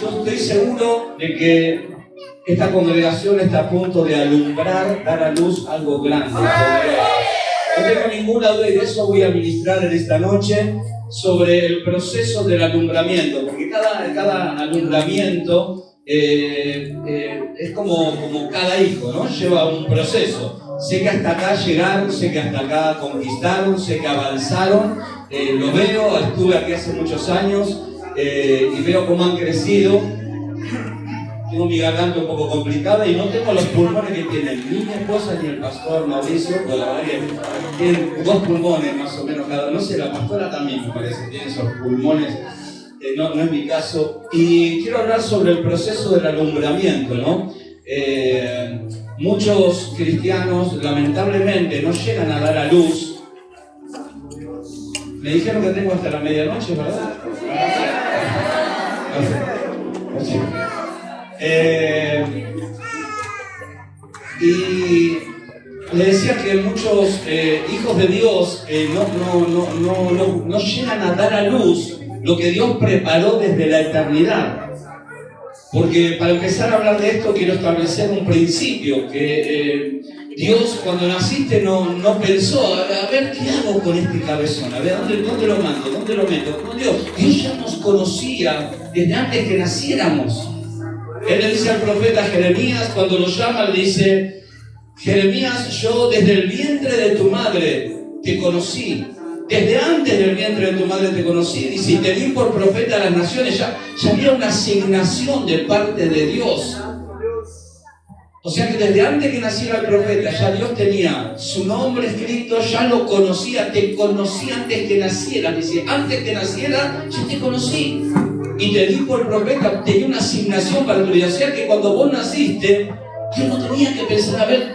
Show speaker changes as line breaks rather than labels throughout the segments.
Yo estoy seguro de que esta congregación está a punto de alumbrar, dar a luz algo grande. No tengo ninguna duda, y de eso voy a ministrar en esta noche, sobre el proceso del alumbramiento, porque cada alumbramiento es como cada hijo, ¿no? Lleva un proceso. Sé que hasta acá llegaron, sé que hasta acá conquistaron, sé que avanzaron, lo veo, estuve aquí hace muchos años y veo cómo han crecido. Tengo mi garganta un poco complicada y no tengo los pulmones que tienen ni mi esposa ni el pastor Mauricio, pero la verdad que tienen 2 pulmones más o menos cada uno. No sé, la pastora también me parece, tiene esos pulmones, no es mi caso. Y quiero hablar sobre el proceso del alumbramiento, ¿no? Muchos cristianos lamentablemente no llegan a dar a luz. Me dijeron que tengo hasta la medianoche, ¿verdad? Y le decía que muchos hijos de Dios no llegan a dar a luz lo que Dios preparó desde la eternidad. Porque para empezar a hablar de esto quiero establecer un principio, que Dios cuando naciste no pensó, a ver qué hago con este cabezón, a ver dónde lo mando, dónde lo meto. No, Dios ya nos conocía desde antes que naciéramos. Él le dice al profeta Jeremías, cuando lo llama, le dice: Jeremías, yo desde el vientre de tu madre te conocí. Desde antes del vientre de tu madre te conocí. Dice, y te di por profeta a las naciones. Ya había una asignación de parte de Dios. O sea que desde antes que naciera el profeta, ya Dios tenía su nombre escrito, ya lo conocía, te conocí antes que naciera. Dice, antes que naciera, ya te conocí. Y te di por profeta, tenía una asignación para tu vida. O sea que cuando vos naciste, Dios no tenía que pensar a ver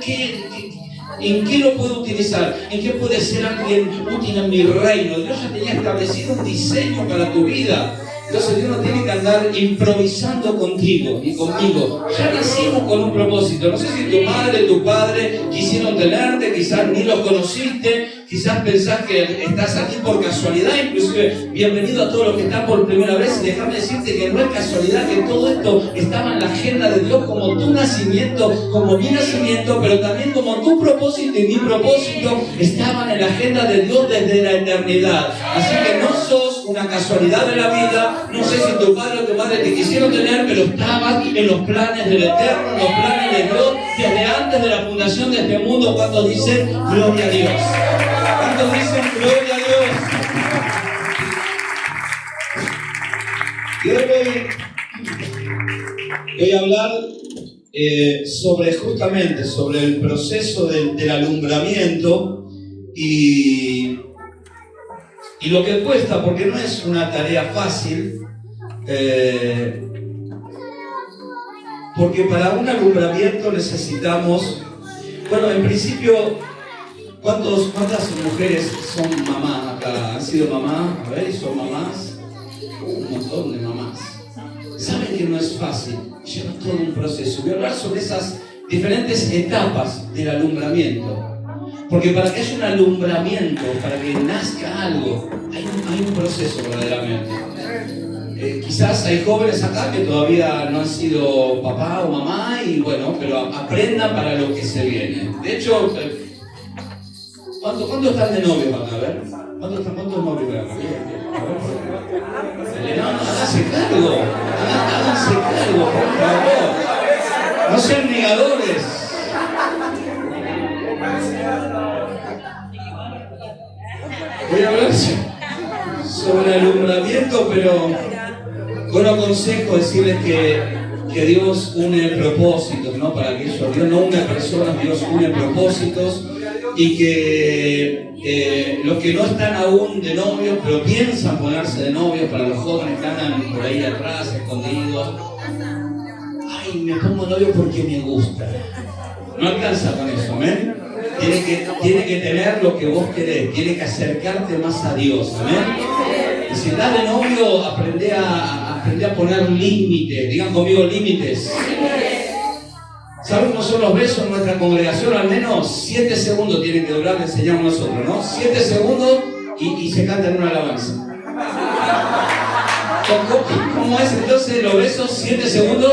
en qué lo puedo utilizar, en qué puede ser alguien útil en mi reino. Dios ya tenía establecido un diseño para tu vida. Entonces Dios no tiene que andar improvisando contigo y conmigo. Ya nacimos con un propósito. No sé si tu madre, tu padre quisieron tenerte, quizás ni los conociste, quizás pensás que estás aquí por casualidad. Inclusive, bienvenido a todos los que están por primera vez. Déjame decirte que no es casualidad, que todo esto estaba en la agenda de Dios, como tu nacimiento, como mi nacimiento, pero también como tu propósito y mi propósito estaban en la agenda de Dios desde la eternidad. Así que no sos una casualidad de la vida. No sé si tu padre o tu madre te quisieron tener, pero estabas en los planes del Eterno, en los planes de Dios, desde antes de la fundación de este mundo. ¿Cuántos dicen gloria a Dios? ¿Cuántos dicen gloria a Dios? Y hoy voy a hablar sobre el proceso del alumbramiento y lo que cuesta, porque no es una tarea fácil, porque para un alumbramiento necesitamos, bueno, en principio, ¿cuántas mujeres son mamás acá? ¿Han sido mamás? A ver, ¿son mamás? Un montón de mamás. Saben que no es fácil, lleva todo un proceso. Voy a hablar sobre esas diferentes etapas del alumbramiento. Porque para que haya un alumbramiento, para que nazca algo, hay un proceso verdaderamente. Quizás hay jóvenes acá que todavía no han sido papá o mamá, y bueno, pero aprendan para lo que se viene. De hecho, ¿cuántos están de novios acá? A ver, ¿cuántos novios acá? No, háganse cargo, por favor. No sean negadores. Voy a hablar sobre el alumbramiento, pero con aconsejo decirles que Dios une propósitos, ¿no? Para que Dios no une personas, Dios une propósitos, y que los que no están aún de novios, pero piensan ponerse de novios, para los jóvenes que andan por ahí atrás, escondidos, ay, me pongo novio porque me gusta. No alcanza con eso, ¿amén? Tiene que tener lo que vos querés, tiene que acercarte más a Dios, ¿amén? Y si estás de novio, aprende a poner límites. Digan conmigo, límites. ¿Saben cómo son los besos en nuestra congregación? Al menos 7 segundos tienen que durar, le enseñamos nosotros, ¿no? 7 segundos y se canta en una alabanza. ¿Cómo es entonces los besos? 7 segundos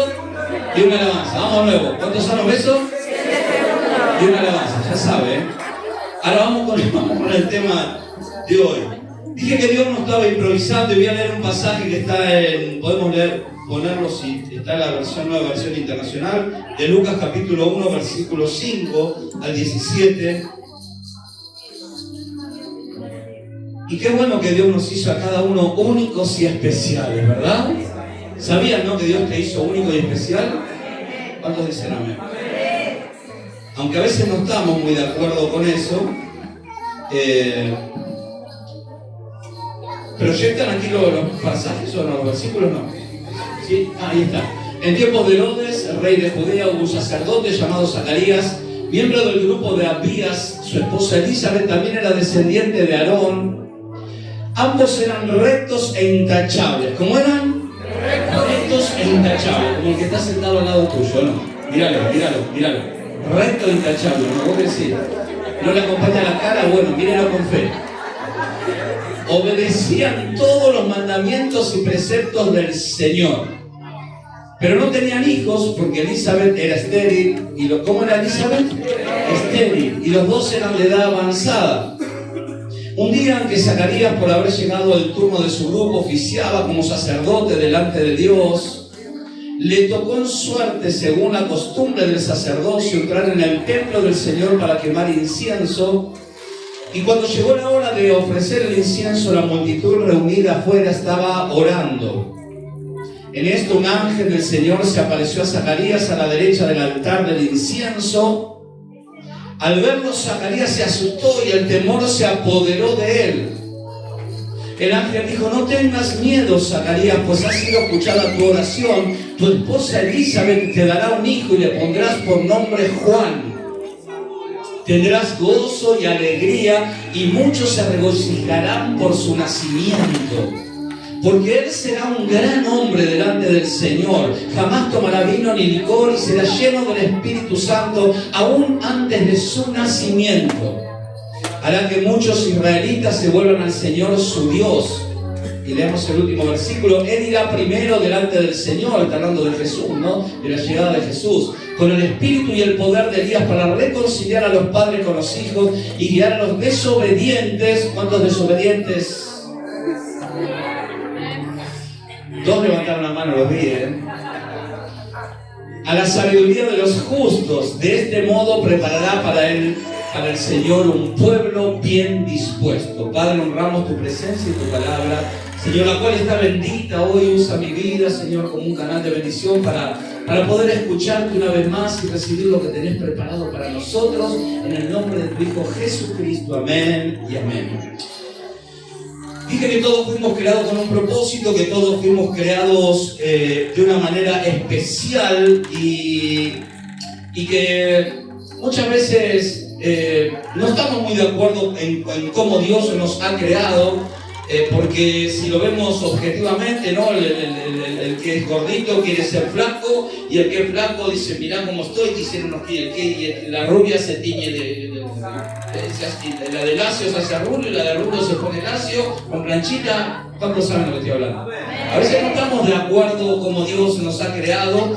y una alabanza. Vamos de nuevo. ¿Cuántos son los besos? 7 segundos. Y una alabanza, ya sabe, ¿eh? Ahora vamos con el tema de hoy. Dije que Dios no estaba improvisando y voy a leer un pasaje que está en, podemos ponerlo si está en la versión nueva, versión internacional, de Lucas capítulo 1, versículo 5 al 17. Y qué bueno que Dios nos hizo a cada uno únicos y especiales, ¿verdad? ¿Sabían, no, que Dios te hizo único y especial? ¿Cuántos dicen amén? Aunque a veces no estamos muy de acuerdo con eso, ¿proyectan aquí los pasajes o no? ¿Los versículos no? ¿Sí? Ahí está. En tiempos de Herodes, el rey de Judea, hubo un sacerdote llamado Zacarías, miembro del grupo de Abías. Su esposa Elizabeth también era descendiente de Aarón. Ambos eran rectos e intachables. ¿Cómo eran? Rectos e intachables. Como el que está sentado al lado tuyo, ¿no? Míralo. Recto e intachable, ¿no? ¿Vos decís? ¿No le acompaña la cara? Bueno, míralo con fe. Obedecían todos los mandamientos y preceptos del Señor. Pero no tenían hijos porque Elizabeth era estéril. ¿Cómo era Elizabeth? Estéril. Y los dos eran de edad avanzada. Un día en que Zacarías, por haber llegado al turno de su grupo, oficiaba como sacerdote delante de Dios, le tocó en suerte, según la costumbre del sacerdocio, entrar en el templo del Señor para quemar incienso. Y cuando llegó la hora de ofrecer el incienso, la multitud reunida afuera estaba orando. En esto un ángel del Señor se apareció a Zacarías a la derecha del altar del incienso. Al verlo, Zacarías se asustó y el temor se apoderó de él. El ángel dijo: no tengas miedo, Zacarías, pues ha sido escuchada tu oración. Tu esposa Elizabeth te dará un hijo y le pondrás por nombre Juan. Tendrás gozo y alegría y muchos se regocijarán por su nacimiento. Porque él será un gran hombre delante del Señor. Jamás tomará vino ni licor y será lleno del Espíritu Santo aún antes de su nacimiento. Hará que muchos israelitas se vuelvan al Señor su Dios. Y leemos el último versículo. Él irá primero delante del Señor, está hablando de Jesús, ¿no? De la llegada de Jesús, con el espíritu y el poder de Elías, para reconciliar a los padres con los hijos y guiar a los desobedientes. ¿Cuántos desobedientes? Dos levantaron la mano, los vi, a la sabiduría de los justos. De este modo preparará para el Señor un pueblo bien dispuesto. Padre, honramos tu presencia y tu palabra, Señor, la cual está bendita. Hoy usa mi vida, Señor, como un canal de bendición para poder escucharte una vez más y recibir lo que tenés preparado para nosotros, en el nombre de tu Hijo Jesucristo. Amén y amén. Dije que todos fuimos creados con un propósito, que todos fuimos creados de una manera especial y que muchas veces no estamos muy de acuerdo en cómo Dios nos ha creado, porque si lo vemos objetivamente, ¿no? El que es gordito quiere ser flaco y el que es flaco dice: mirá cómo estoy, quisiera unos kilos, y la rubia se tiñe la de lacio se hace rubio y la de rubio se pone lacio con planchita. ¿Cuántos saben lo que estoy hablando? A veces no estamos de acuerdo como Dios nos ha creado,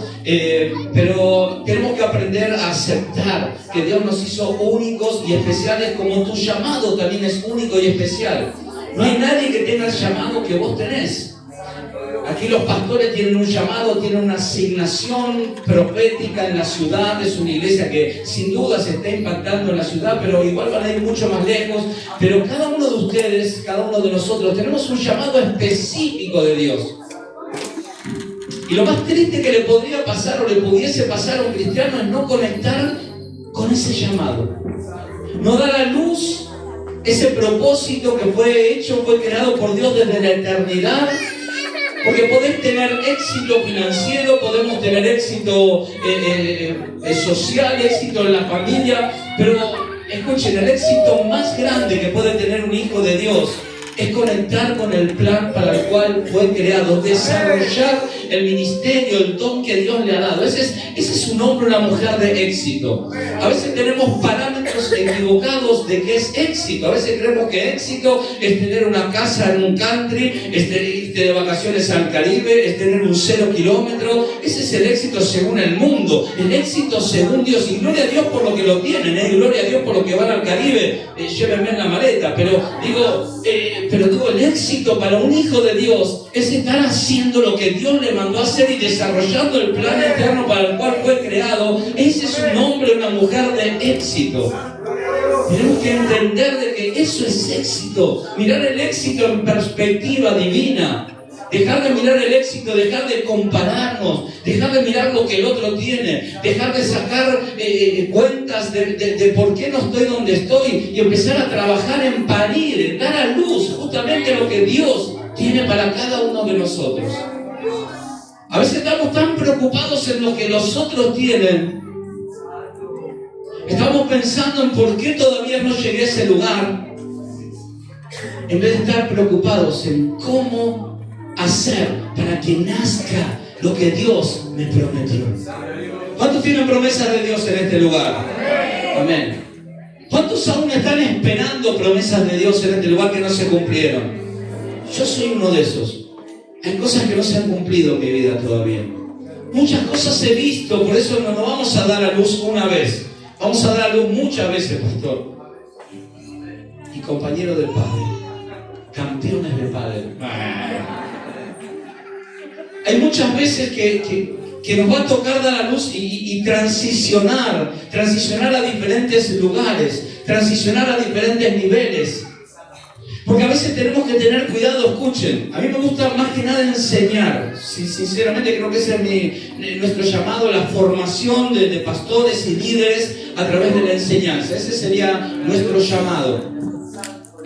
pero tenemos que aprender a aceptar que Dios nos hizo únicos y especiales, como tu llamado también es único y especial. No hay nadie que tenga el llamado que vos tenés. Aquí los pastores tienen un llamado, tienen una asignación profética en la ciudad. Es una iglesia que sin duda se está impactando en la ciudad, pero igual van a ir mucho más lejos. Pero cada uno de ustedes, cada uno de nosotros, tenemos un llamado específico de Dios. Y lo más triste que le podría pasar o le pudiese pasar a un cristiano es no conectar con ese llamado. No dar a luz ese propósito que fue creado por Dios desde la eternidad. Porque podés tener éxito financiero, podemos tener éxito social, éxito en la familia, pero escuchen, el éxito más grande que puede tener un hijo de Dios es conectar con el plan para el cual fue creado, desarrollar el ministerio, el don que Dios le ha dado. Ese es un hombre o una mujer de éxito. A veces tenemos parámetros equivocados de qué es éxito. A veces creemos que éxito es tener una casa en un country, es irte de vacaciones al Caribe, es tener un 0 kilómetro. Ese es el éxito según el mundo. El éxito según Dios. Y gloria a Dios por lo que lo tienen, gloria a Dios por lo que van al Caribe. Llévenme en la maleta. Pero digo, el éxito para un hijo de Dios es estar haciendo lo que Dios le mandó a hacer y desarrollando el plan eterno para el cual fue creado. Ese es un hombre o una mujer de éxito. Tenemos que entender de que eso es éxito. Mirar el éxito en perspectiva divina. Dejar de mirar el éxito, dejar de compararnos, dejar de mirar lo que el otro tiene, dejar de sacar cuentas de por qué no estoy donde estoy y empezar a trabajar en parir, en dar a luz justamente lo que Dios tiene para cada uno de nosotros. A veces estamos tan preocupados en lo que los otros tienen. Estamos pensando en por qué todavía no llegué a ese lugar, en vez de estar preocupados en cómo hacer para que nazca lo que Dios me prometió. ¿Cuántos tienen promesas de Dios en este lugar? Amén. ¿Cuántos aún están esperando promesas de Dios en este lugar que no se cumplieron? Yo soy uno de esos. Hay cosas que no se han cumplido en mi vida todavía. Muchas cosas he visto, por eso no nos vamos a dar a luz una vez. Vamos a dar a luz muchas veces, pastor. Y compañero del Padre, campeones del Padre. Hay muchas veces que nos va a tocar dar a luz y transicionar a diferentes lugares, transicionar a diferentes niveles. Porque a veces tenemos que tener cuidado, escuchen. A mí me gusta más que nada enseñar. Sinceramente creo que ese es nuestro llamado, la formación de pastores y líderes a través de la enseñanza. Ese sería nuestro llamado.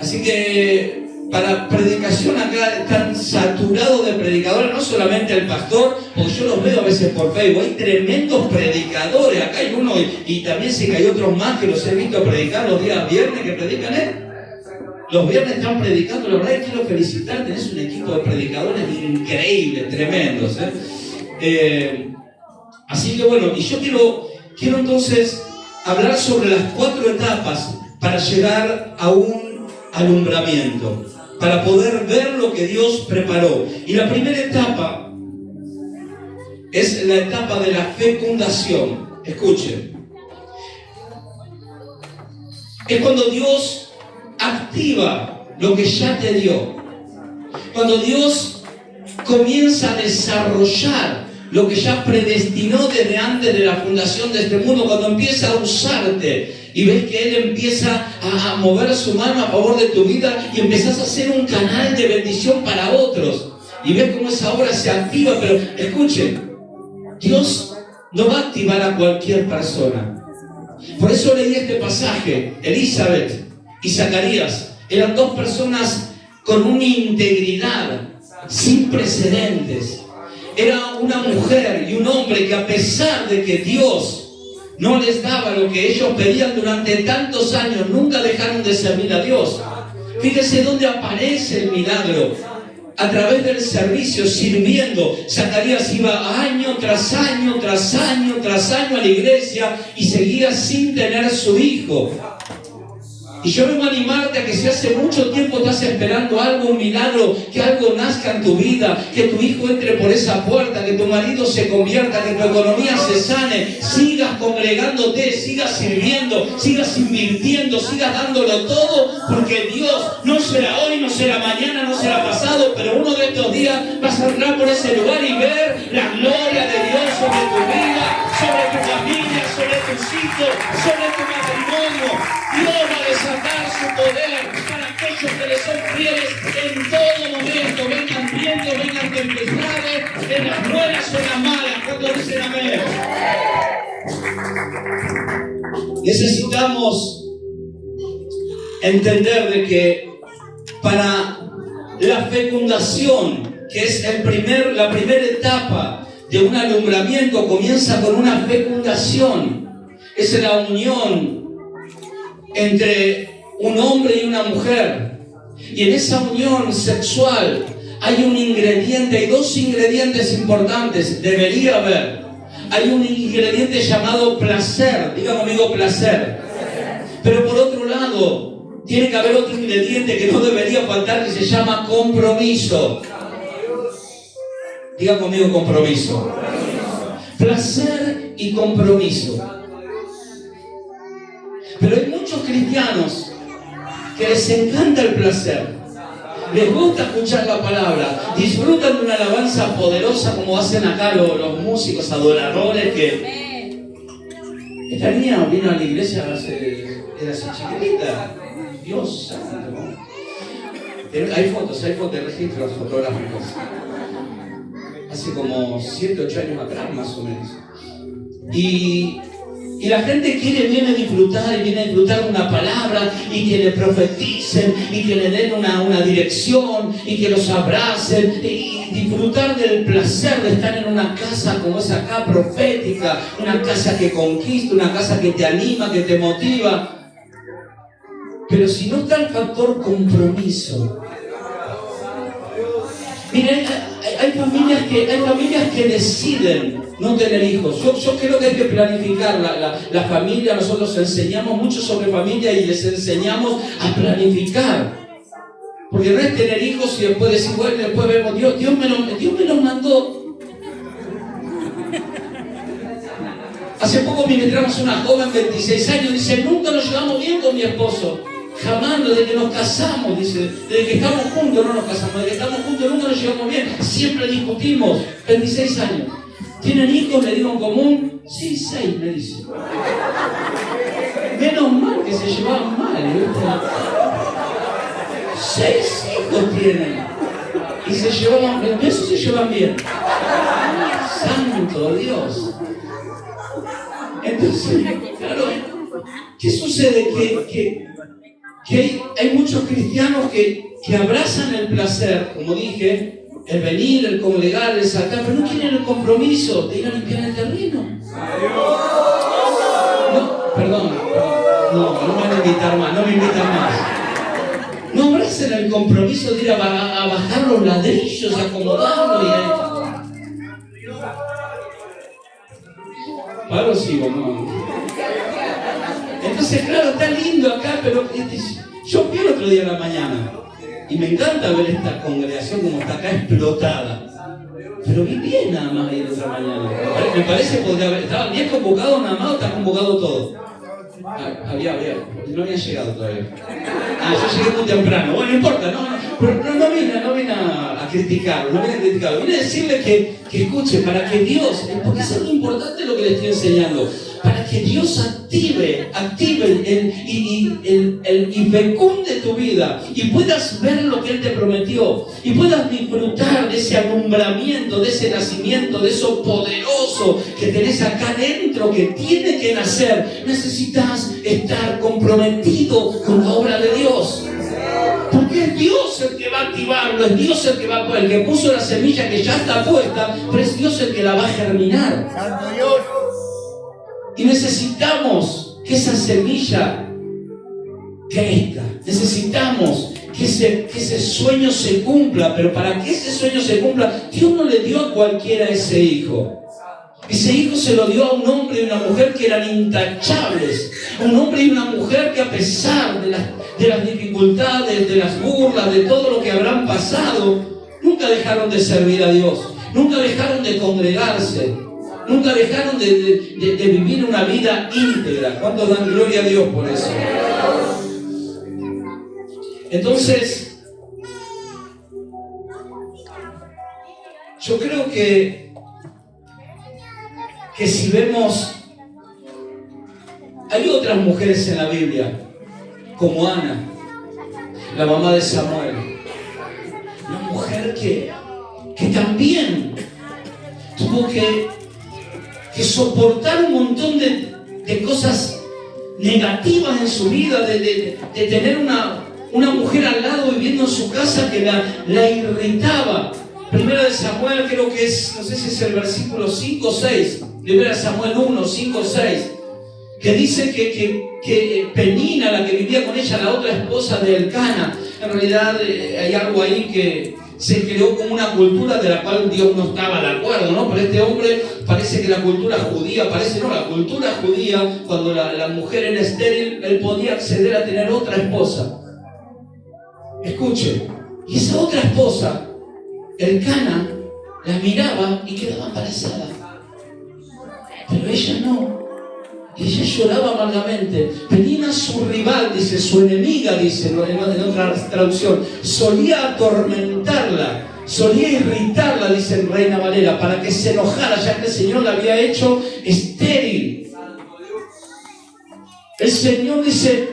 Así que para predicación acá están saturados de predicadores, no solamente el pastor, porque yo los veo a veces por Facebook, hay tremendos predicadores, acá hay uno y también sé que hay otros más que los he visto predicar los días viernes que predican, Los viernes están predicando, la verdad que quiero felicitar, tenés un equipo de predicadores increíbles, tremendos, Así que bueno, y yo quiero entonces hablar sobre las 4 etapas para llegar a un alumbramiento, para poder ver lo que Dios preparó. Y la primera etapa es la etapa de la fecundación. Escuchen. Es cuando Dios activa lo que ya te dio. Cuando Dios comienza a desarrollar lo que ya predestinó desde antes de la fundación de este mundo, cuando empieza a usarte y ves que Él empieza a mover su mano a favor de tu vida y empezás a ser un canal de bendición para otros y ves cómo esa obra se activa. Pero escuchen, Dios no va a activar a cualquier persona. Por eso leí este pasaje. Elizabeth y Zacarías eran 2 personas con una integridad sin precedentes. Era una mujer y un hombre que, a pesar de que Dios no les daba lo que ellos pedían durante tantos años, nunca dejaron de servir a Dios. Fíjese dónde aparece el milagro. A través del servicio, sirviendo. Zacarías iba año tras año, tras año, tras año a la iglesia y seguía sin tener su hijo. Y yo vengo a animarte a que si hace mucho tiempo estás esperando algo, un milagro, que algo nazca en tu vida, que tu hijo entre por esa puerta, que tu marido se convierta, que tu economía se sane, sigas congregándote, sigas sirviendo, sigas invirtiendo, sigas dándolo todo, porque Dios no será hoy, no será mañana, no será pasado, pero uno de estos días vas a entrar por ese lugar y ver la gloria de Dios sobre tu vida, sobre tu familia, sobre tus hijos, sobre tu matrimonio. Dios va a desatar su poder para aquellos que le son fieles en todo momento, vengan vientos, vengan tempestades, en las buenas o en las malas. ¿Cuántos dicen amén? Necesitamos entender de que para la fecundación, que es la primera etapa de un alumbramiento, comienza con una fecundación. Es la unión entre un hombre y una mujer. Y en esa unión sexual hay un ingrediente, hay dos ingredientes importantes, debería haber. Hay un ingrediente llamado placer, diga conmigo placer. Pero por otro lado, tiene que haber otro ingrediente que no debería faltar, que se llama compromiso. Diga conmigo compromiso. Placer y compromiso. Pero hay muchos cristianos que les encanta el placer. Les gusta escuchar la palabra, disfrutan de una alabanza poderosa como hacen acá los músicos adoradores que... Esta niña vino a la iglesia era así chiquitita. Dios santo. Hay fotos de registros fotográficos. Hace como 7, 8 años atrás más o menos. Y la gente viene a disfrutar de una palabra y que le profeticen y que le den una dirección y que los abracen y disfrutar del placer de estar en una casa como es acá, profética, una casa que conquista, una casa que te anima, que te motiva. Pero si no está el factor compromiso, miren, hay familias que deciden no tener hijos. Yo creo que hay que planificar la familia. Nosotros enseñamos mucho sobre familia y les enseñamos a planificar. Porque no es tener hijos y después decir, bueno, después vemos, Dios me los mandó. Hace poco ministramos a una joven, 26 años, dice, nunca nos llevamos bien con mi esposo. Jamás, desde que nos casamos, dice, desde que estamos juntos no nos casamos, desde que estamos juntos nunca nos llevamos bien, siempre discutimos, 26 años. ¿Tienen hijos? Le digo en común, sí, 6, me dice. Menos mal que se llevaban mal, ¿viste? 6 hijos tienen. Y se llevaban, en eso se llevan bien. Santo Dios. Entonces, claro, ¿qué sucede? Que hay muchos cristianos que abrazan el placer, como dije, el venir, el congregar, el sacar, pero no quieren el compromiso de ir a limpiar el terreno. No, perdón, no me van a invitar más, no me invitan más. No abracen el compromiso de ir a bajar los ladrillos, a acomodarlos y Pablo sigo, no. Entonces, claro, está lindo acá, pero yo fui el otro día en la mañana y me encanta ver esta congregación como está acá explotada. Pero vi bien nada más ahí la otra mañana. Me parece que estaban bien convocados nada más o está convocado todo. Había, no había llegado todavía. Yo llegué muy temprano. Bueno, no importa, pero no vine a criticarlo, vine a decirle que escuche, para que Dios, porque es algo importante lo que le estoy enseñando, para que Dios active y fecunde tu vida y puedas ver lo que Él te prometió y puedas disfrutar de ese alumbramiento, de ese nacimiento, de eso poderoso que tenés acá dentro que tiene que nacer. Necesitas estar comprometido con la obra de Dios. Porque es Dios el que va a activarlo, es Dios el que puso la semilla que ya está puesta, pero es Dios el que la va a germinar. ¡Santo Dios! Y necesitamos que esa semilla crezca, necesitamos que ese sueño se cumpla, pero para que ese sueño se cumpla, Dios no le dio a cualquiera ese hijo. Ese hijo se lo dio a un hombre y una mujer que eran intachables, un hombre y una mujer que a pesar de las dificultades, de las burlas, de todo lo que habrán pasado, nunca dejaron de servir a Dios, nunca dejaron de congregarse, nunca dejaron de vivir una vida íntegra. ¿Cuántos dan gloria a Dios por eso? Entonces, yo creo que si vemos, hay otras mujeres en la Biblia, como Ana, la mamá de Samuel, una mujer que también tuvo que soportar un montón de cosas negativas en su vida, de tener una mujer al lado viviendo en su casa que la irritaba. Primera de Samuel, creo que es, no sé si es el versículo 5 o 6, Primera de Samuel 1, 5 o 6, que dice que Penina, la que vivía con ella, la otra esposa de Elcana, en realidad hay algo ahí se creó como una cultura de la cual Dios no estaba de acuerdo, ¿no? Pero este hombre parece que la cultura judía, la cultura judía, cuando la mujer era estéril, él podía acceder a tener otra esposa. Escuche, y esa otra esposa, Elcana, la miraba y quedaba embarazada. Pero ella no. Y ella lloraba amargamente. Venía su rival, dice, su enemiga, dice en otra traducción. Solía atormentarla, solía irritarla, dice en Reina Valera, para que se enojara, ya que el Señor la había hecho estéril. El Señor dice,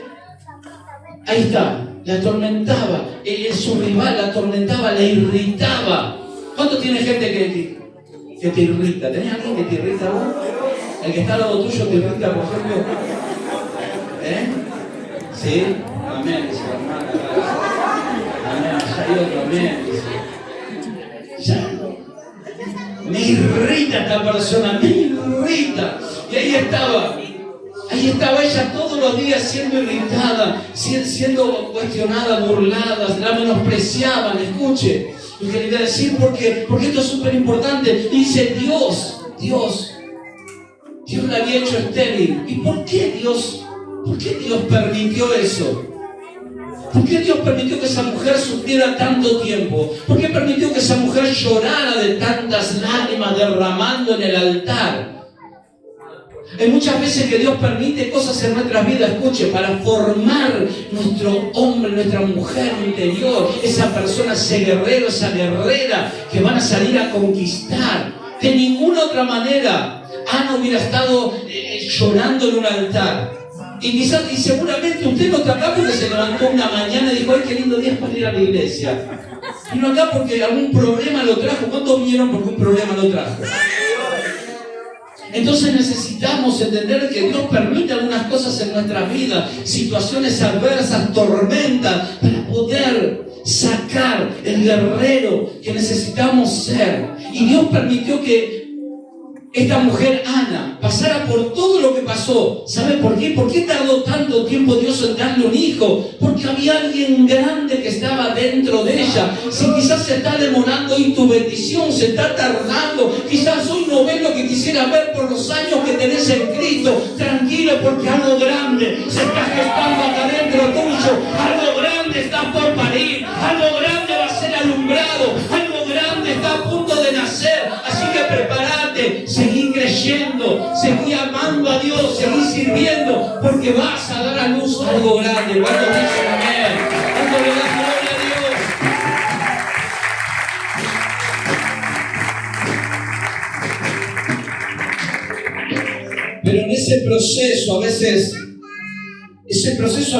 ahí está, la atormentaba. Su rival la atormentaba, la irritaba. ¿Cuánto tiene gente que te irrita? ¿Tenés alguien que te irrita vos? ¿El que está al lado tuyo te irrita, por ejemplo? ¿Sí? Amén, dice la hermana. Amén, ya hay otro amén, dice. Ya. Me irrita esta persona, me irrita. Y ahí estaba ella todos los días siendo irritada, siendo cuestionada, burlada, la menospreciaban. Escuche lo que le voy a decir porque esto es súper importante. Dice Dios la había hecho estéril. ¿Y por qué Dios permitió eso? ¿Por qué Dios permitió que esa mujer sufriera tanto tiempo? ¿Por qué permitió que esa mujer llorara de tantas lágrimas derramando en el altar? Hay muchas veces que Dios permite cosas en nuestras vidas, escuche, para formar nuestro hombre, nuestra mujer interior, esa persona, ese guerrero, esa guerrera que van a salir a conquistar. De ninguna otra manera Ana hubiera estado llorando en un altar. Y seguramente usted no está acá porque se levantó una mañana y dijo, ay, qué lindo día para ir a la iglesia. Vino acá porque algún problema lo trajo. ¿Cuántos vinieron porque un problema lo trajo? Entonces necesitamos entender que Dios permite algunas cosas en nuestras vidas, situaciones adversas, tormentas, para poder sacar el guerrero que necesitamos ser. Y Dios permitió que esta mujer, Ana, pasara por todo lo que pasó. ¿Sabe por qué? ¿Por qué tardó tanto tiempo Dios en darle un hijo? Porque había alguien grande que estaba dentro de ella. Si quizás se está demorando hoy tu bendición, se está tardando, quizás hoy no ves lo que quisiera ver por los años que tenés en Cristo. Tranquilo, porque algo grande se está gestando acá dentro tuyo. Algo grande está por parir, algo grande va a ser alumbrado, algo grande está a punto de nacer. Así que prepárate, seguí creyendo, seguí amando a Dios, seguí sirviendo, porque vas a dar a luz algo grande. ¿Cuántos dicen amén? ¿Cuántos le dan gloria a Dios? Pero en ese proceso a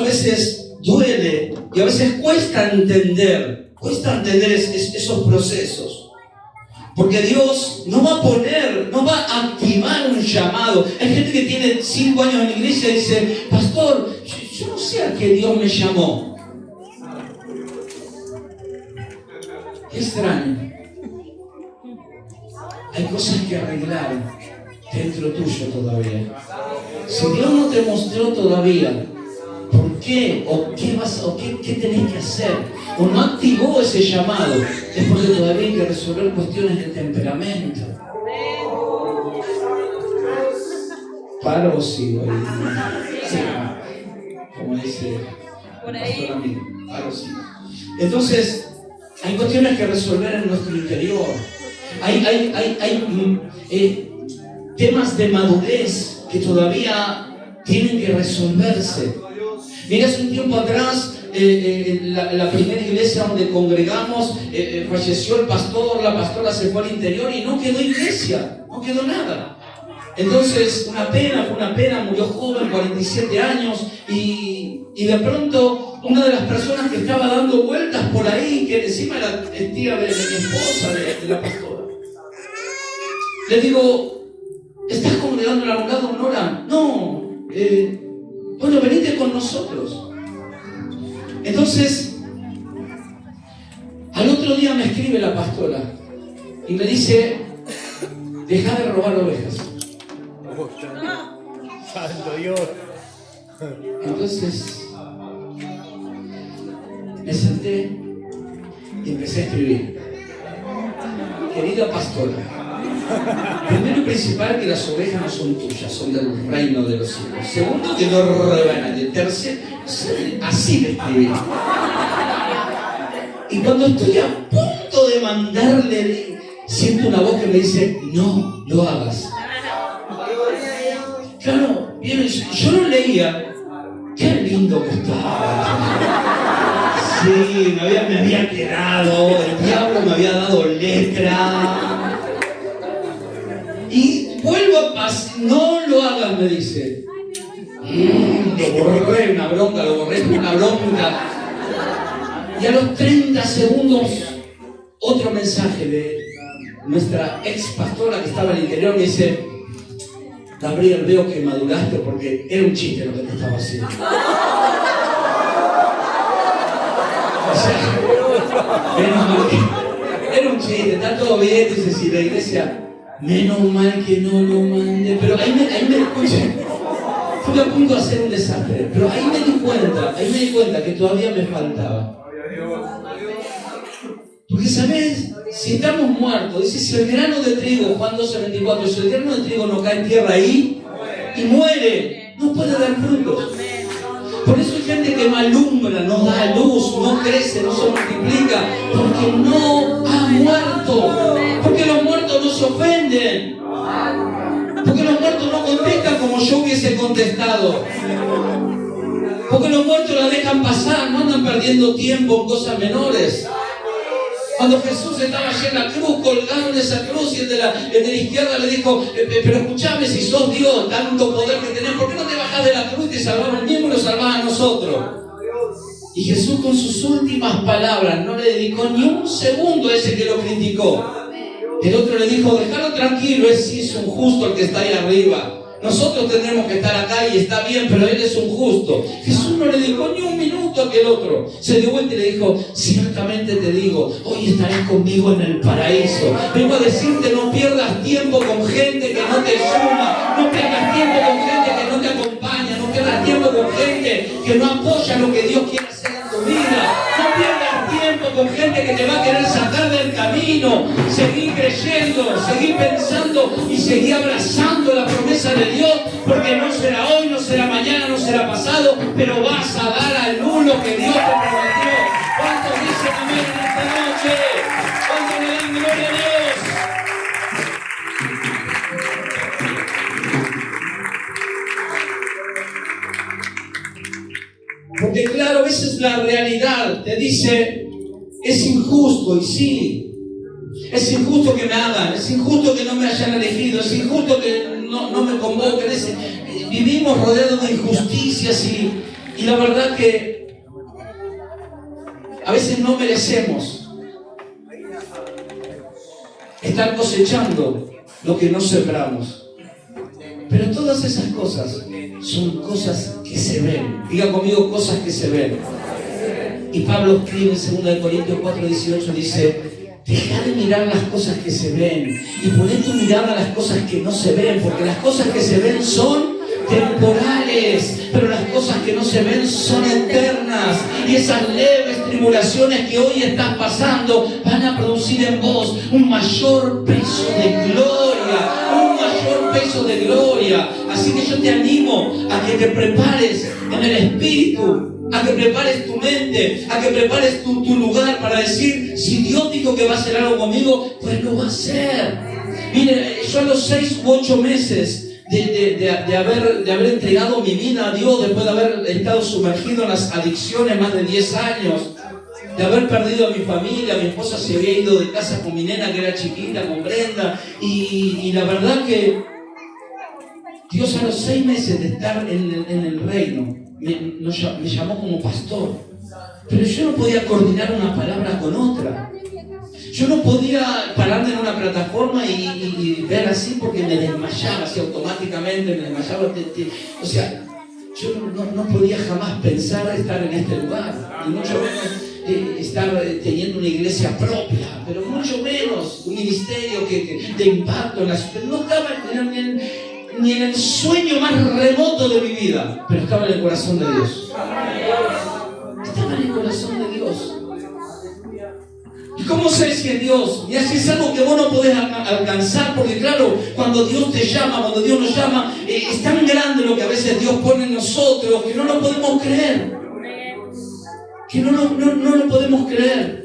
veces duele y a veces cuesta entender esos procesos. Porque Dios no va a activar un llamado. Hay gente que tiene 5 años en la iglesia y dice, pastor, yo no sé a qué Dios me llamó. Qué extraño. Hay cosas que arreglar dentro tuyo todavía. Si Dios no te mostró todavía por qué o qué tenés que hacer, o no activó ese llamado, es porque todavía hay que resolver cuestiones de temperamento. ¿Paro o sigo? Sí, como dice el pastor amigo, paro o sigo. Entonces, hay cuestiones que resolver en nuestro interior. Hay temas de madurez que todavía tienen que resolverse. Mira, hace un tiempo atrás, la primera iglesia donde congregamos, falleció el pastor, la pastora se fue al interior y no quedó iglesia, no quedó nada. Entonces, fue una pena, murió joven, 47 años, y de pronto una de las personas que estaba dando vueltas por ahí, que encima era tía de mi esposa, de la pastora, le digo, ¿estás congregando en algún lado, Nora? No, bueno, venite con nosotros. Entonces, al otro día me escribe la pastora y me dice, deja de robar ovejas.
Santo Dios.
Entonces, me senté y empecé a escribir. Querida pastora, primero y principal, que las ovejas no son tuyas, son del reino de los cielos. Segundo, que no roban a nadie. Tercero, así le escribí. Y cuando estoy a punto de mandarle, siento una voz que me dice, no lo hagas. Claro, yo lo leía, qué lindo que estaba. Sí, me había quedado, el diablo me había dado letra. Y vuelvo a pasar, no lo hagas, me dice. Lo borré, una bronca. Y a los 30 segundos, otro mensaje de nuestra ex pastora que estaba al interior me dice, Gabriel, veo que maduraste porque era un chiste lo que te estaba haciendo. O sea, menos mal que era un chiste, está todo bien, dice, si la iglesia, menos mal que no lo mandé, pero ahí me escuché. Fui a punto de hacer un desastre, pero ahí me di cuenta que todavía me faltaba. Porque, ¿sabes? Si estamos muertos, dice, si el grano de trigo, Juan 12:24, si el grano de trigo no cae en tierra ahí y muere, no puede dar frutos. Por eso hay gente que no alumbra, no da luz, no crece, no se multiplica, porque no ha muerto. Porque los muertos no se ofenden. Porque los muertos no contestan como yo hubiese contestado. Porque los muertos la dejan pasar, no andan perdiendo tiempo en cosas menores. Cuando Jesús estaba allí en la cruz, colgado en esa cruz, y el de la izquierda le dijo, pero escúchame, si sos Dios, tanto poder que tenés, ¿por qué no te bajás de la cruz y te salvamos el mismo y lo salvás a nosotros? Y Jesús con sus últimas palabras no le dedicó ni un segundo a ese que lo criticó. El otro le dijo, déjalo tranquilo, sí es un justo el que está ahí arriba. Nosotros tendremos que estar acá y está bien, pero él es un justo. Jesús no le dedicó ni un minuto a aquel otro. Se dio vuelta y le dijo, ciertamente te digo, hoy estarás conmigo en el paraíso. Vengo a decirte, no pierdas tiempo con gente que no te suma, no pierdas tiempo con gente que no te acompaña, no pierdas tiempo con gente que no apoya lo que Dios quiere hacer en tu vida. No pierdas tiempo con gente que te va a querer sacar del camino. Seguí creyendo, seguí pensando y seguí abrazando la promesa de Dios, porque no será hoy, no será mañana, no será pasado, pero vas a dar a luz lo que Dios te prometió. ¿Cuántos dicen amén en esta noche? ¿Cuántos le dan gloria a Dios? Porque claro, a veces la realidad te dice, es injusto, y sí. Es injusto que me hagan, es injusto que no me hayan elegido, es injusto que no me convoquen. Vivimos rodeados de injusticias y la verdad que a veces no merecemos estar cosechando lo que no sembramos. Pero todas esas cosas son cosas que se ven. Diga conmigo, cosas que se ven. Y Pablo escribe en 2 Corintios 4:18, dice, deja de mirar las cosas que se ven y poner tu mirada a las cosas que no se ven, porque las cosas que se ven son temporales, pero las cosas que no se ven son eternas. Y esas leves tribulaciones que hoy estás pasando van a producir en vos un mayor peso de gloria, Así que yo te animo a que te prepares en el Espíritu, a que prepares tu mente, a que prepares tu lugar para decir, si Dios dijo que va a hacer algo conmigo, pues lo va a hacer. Mire, yo a los 6 u 8 meses de haber entregado mi vida a Dios, después de haber estado sumergido en las adicciones más de 10 años, de haber perdido a mi familia, mi esposa se había ido de casa con mi nena que era chiquita, con Brenda, y la verdad que Dios a los 6 meses de estar en el reino me llamó como pastor, pero yo no podía coordinar una palabra con otra. Yo no podía pararme en una plataforma y ver así porque me desmayaba, así automáticamente me desmayaba. O sea, yo no podía jamás pensar estar en este lugar, y mucho menos estar teniendo una iglesia propia, pero mucho menos un ministerio de impacto en la ciudad. No estaba ni en el sueño más remoto de mi vida, pero estaba en el corazón de Dios. Estaba en el corazón de Dios. ¿Y cómo sé si es Dios? Y así es algo que vos no podés alcanzar, porque claro, cuando Dios te llama, cuando Dios nos llama, es tan grande lo que a veces Dios pone en nosotros que no lo podemos creer. Que no lo podemos creer.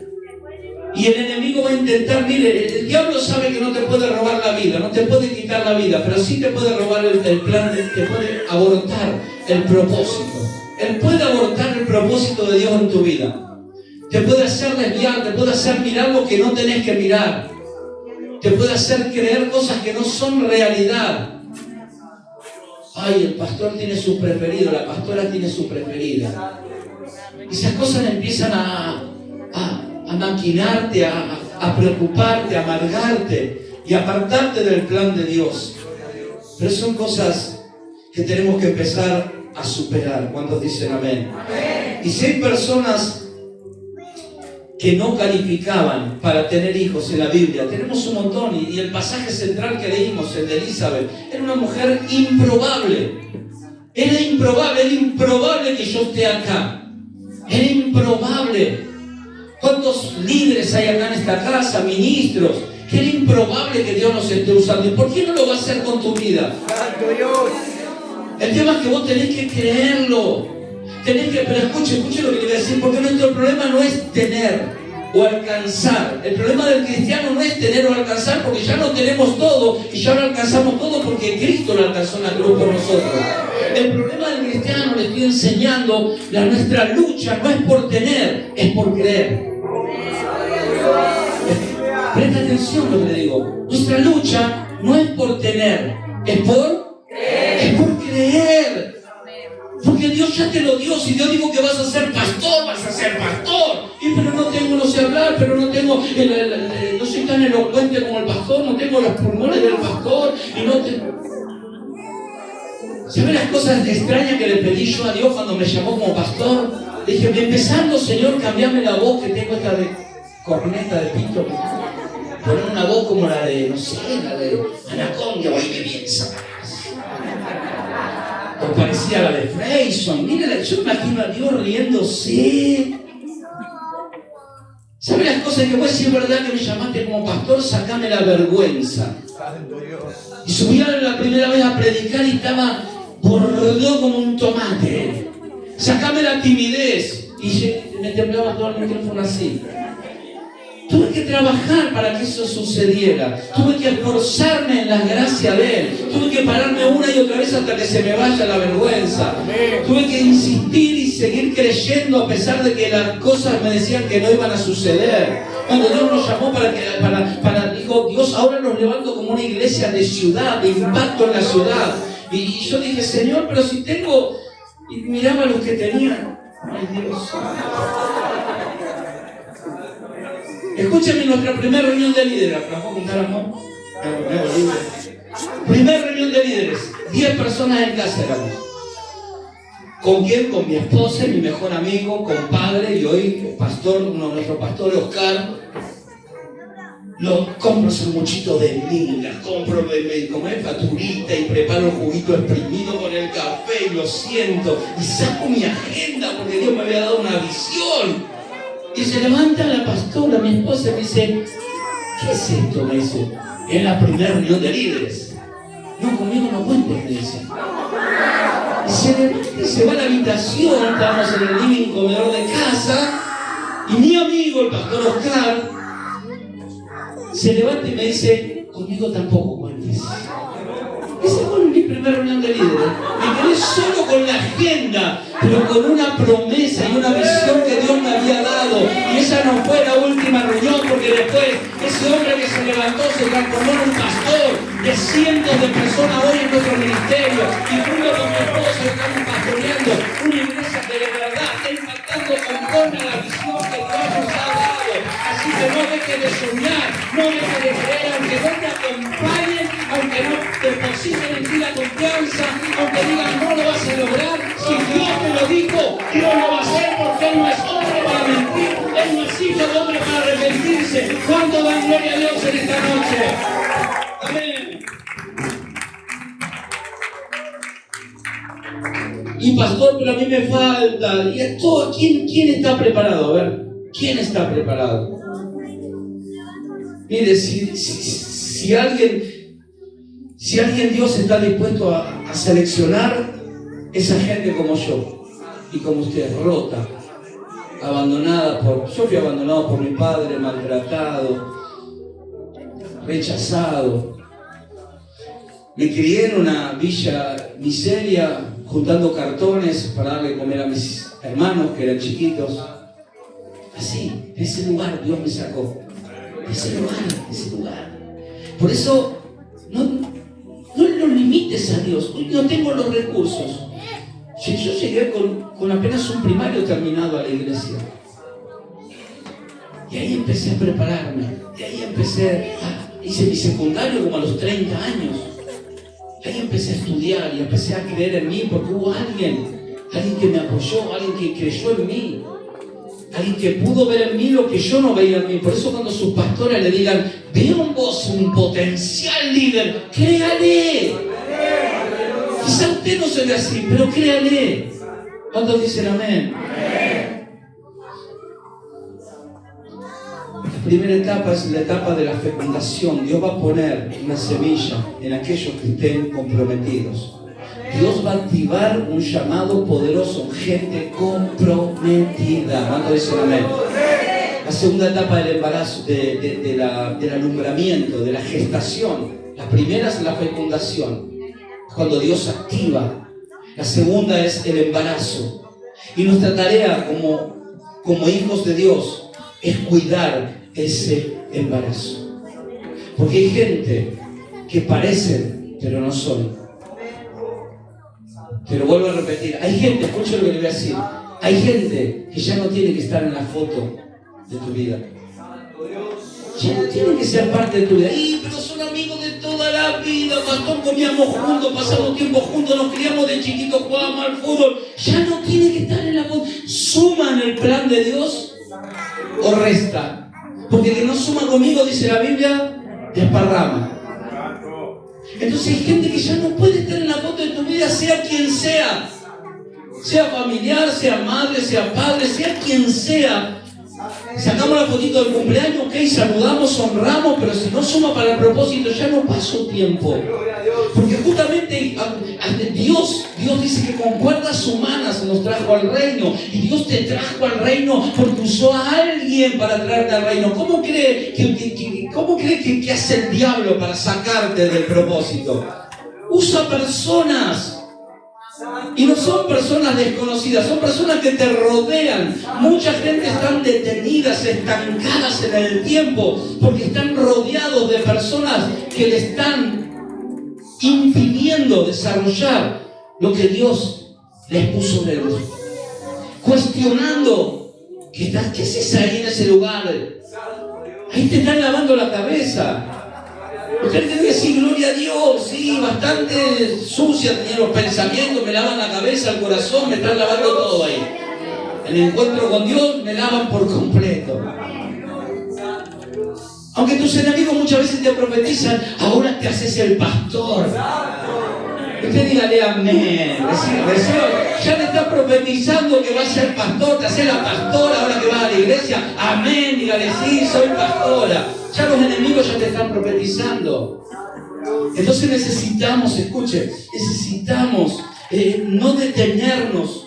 Y el enemigo va a intentar, mire, el diablo sabe que no te puede robar la vida, no te puede quitar la vida, pero sí te puede robar el plan, te puede abortar el propósito. Él puede abortar el propósito de Dios en tu vida. Te puede hacer desviar, te puede hacer mirar lo que no tenés que mirar. Te puede hacer creer cosas que no son realidad. Ay, el pastor tiene su preferido, la pastora tiene su preferida. Y esas cosas empiezan a maquinarte, a preocuparte, a amargarte y a apartarte del plan de Dios. Pero son cosas que tenemos que empezar a superar. ¿Cuántos dicen amén? Y si hay personas que no calificaban para tener hijos en la Biblia, tenemos un montón, y el pasaje central que leímos, el de Elizabeth, era una mujer improbable. Era improbable que yo esté acá. Era improbable. ¿Cuántos líderes hay acá en esta casa, ministros? Que era improbable que Dios nos esté usando. ¿Y por qué no lo va a hacer con tu vida? El tema es que vos tenés que creerlo. Pero escuche lo que le voy a decir, porque nuestro problema no es tener o alcanzar. El problema del cristiano no es tener o alcanzar, porque ya no tenemos todo y ya lo alcanzamos todo porque Cristo lo alcanzó en la cruz por nosotros. El problema del cristiano, le estoy enseñando, nuestra lucha no es por tener, es por creer. Presta atención a lo que le digo. Nuestra lucha no es por tener, es por creer. Porque Dios ya te lo dio. Si Dios dijo que vas a ser pastor, vas a ser pastor. Pero no sé hablar, pero no tengo, no soy tan elocuente como el pastor, no tengo los pulmones del pastor, y no tengo... ¿Saben las cosas extrañas que le pedí yo a Dios cuando me llamó como pastor? Le dije, empezando, Señor, cambiame la voz, que tengo esta de corneta de pito. Poner una voz como la de, no sé, la de Anaconda, oye, qué bien sabrás. O parecía la de Freyson. Mira, yo imagino a Dios riéndose. ¿Sabes las cosas que vos decís? Es verdad que me llamaste como pastor, sacame la vergüenza. Y subí la primera vez a predicar y estaba bordó como un tomate. Sacame la timidez. Y me temblaba todo el micrófono así. Tuve que trabajar para que eso sucediera. Tuve que esforzarme en la gracia de Él. Tuve que pararme una y otra vez hasta que se me vaya la vergüenza. Tuve que insistir y seguir creyendo a pesar de que las cosas me decían que no iban a suceder. Cuando Dios nos llamó dijo, Dios, ahora nos levanto como una iglesia de ciudad, de impacto en la ciudad. Y yo dije, Señor, pero si tengo... Y miraba los que tenían. Ay, Dios. Escúchame, nuestra primera reunión de líderes. ¿La puedo contar, amor? Primera reunión de líderes. 10 personas en casa éramos. ¿Con quién? Con mi esposa, mi mejor amigo, compadre, y hoy pastor, nuestro pastor Oscar. Compro sanguchito de miga, compro como es faturita y preparo el juguito exprimido con el café y lo siento. Y saco mi agenda porque Dios me había dado una visión. Y se levanta la pastora, mi esposa, y me dice, ¿qué es esto? Me dice, es la primera reunión de líderes. No, conmigo no cuentes, me dice. Y se levanta y se va a la habitación, estábamos en el living comedor de casa, y mi amigo, el pastor Oscar, se levanta y me dice, conmigo tampoco cuentes. Esa fue mi primera reunión de líderes. Me quedé solo con la agenda, pero con una promesa y una visión que Dios me había dado. Y esa no fue la última reunión, porque después ese hombre que se levantó se transformó en un pastor de cientos de personas hoy en nuestro ministerio. Y junto con mi esposa estamos pastoreando una iglesia que de verdad está impactando conforme a la visión que Dios nos ha dado. Así que no dejes de soñar, no dejes de creer, aunque no te acompañen, aunque no te depositen en ti la confianza, aunque digan no lo vas a lograr. Si Dios te lo dijo, Dios lo va a hacer, porque Él no es hombre para mentir, Él no es hijo de hombre para arrepentirse. ¿Cuánto dan gloria a Dios en esta noche? Amén. Y pastor, pero a mí me falta. ¿Y esto, ¿quién está preparado? A ver, ¿quién está preparado? Mire, si alguien Dios está dispuesto a seleccionar esa gente como yo y como usted, rota, abandonada yo fui abandonado por mi padre, maltratado, rechazado. Me crié en una villa miseria, juntando cartones para darle de comer a mis hermanos que eran chiquitos. Así, de ese lugar Dios me sacó. De ese lugar. Por eso, no lo limites a Dios. Hoy no tengo los recursos. Yo llegué con apenas un primario terminado a la iglesia. Y ahí empecé a prepararme. Y ahí hice mi secundario como a los 30 años. Y ahí empecé a estudiar y empecé a creer en mí porque hubo alguien que me apoyó, alguien que creyó en mí. Alguien que pudo ver en mí lo que yo no veía en mí. Por eso cuando sus pastores le digan, veo en vos un potencial líder, créale. Quizá usted no se ve así, pero créale. ¿Cuántos dicen amén? La primera etapa es la etapa de la fecundación. Dios va a poner una semilla en aquellos que estén comprometidos. Dios va a activar un llamado poderoso en gente comprometida. ¿Cuántos dicen amén? La segunda etapa del embarazo, del alumbramiento, de la gestación. La primera es la fecundación, cuando Dios activa. La segunda es el embarazo. Y nuestra tarea como hijos de Dios es cuidar ese embarazo. Porque hay gente que parecen, pero no son. Pero vuelvo a repetir, hay gente, escucha lo que le voy a decir, hay gente que ya no tiene que estar en la foto de tu vida. Ya no tiene que ser parte de tu vida. Pero son amigos de toda la vida, pastor, comíamos juntos, pasamos tiempo juntos, nos criamos de chiquitos, jugábamos al fútbol. Ya no tiene que estar en la foto. ¿Suman el plan de Dios o resta? Porque el que no suma conmigo, dice la Biblia, desparrama. Entonces hay gente que ya no puede estar en la foto de tu vida, sea quien sea. Sea familiar, sea madre, sea padre, sea quien sea. Sacamos la fotito del cumpleaños, ok, saludamos, honramos, pero si no suma para el propósito, ya no pasó tiempo. Porque justamente Dios dice que con cuerdas humanas nos trajo al reino. Y Dios te trajo al reino porque usó a alguien para traerte al reino. ¿Cómo cree que hace el diablo para sacarte del propósito? Usa personas. Y no son personas desconocidas, son personas que te rodean. Mucha gente están detenidas, estancadas en el tiempo, porque están rodeados de personas que le están impidiendo desarrollar lo que Dios les puso dentro. Cuestionando, ¿qué haces ahí en ese lugar? Ahí te están lavando la cabeza. Usted tenía que decir, gloria a Dios, sí, bastante sucia tenía los pensamientos, me lavan la cabeza, el corazón, me están lavando todo ahí. En el encuentro con Dios me lavan por completo. Aunque tus enemigos muchas veces te profetizan, ahora te haces el pastor. Usted dígale amén. Ya te está profetizando que vas a ser pastor, te haces la pastora ahora que vas a la iglesia. Amén, dígale, sí, soy pastora. Ya los enemigos ya te están profetizando. Entonces necesitamos, escuche, no detenernos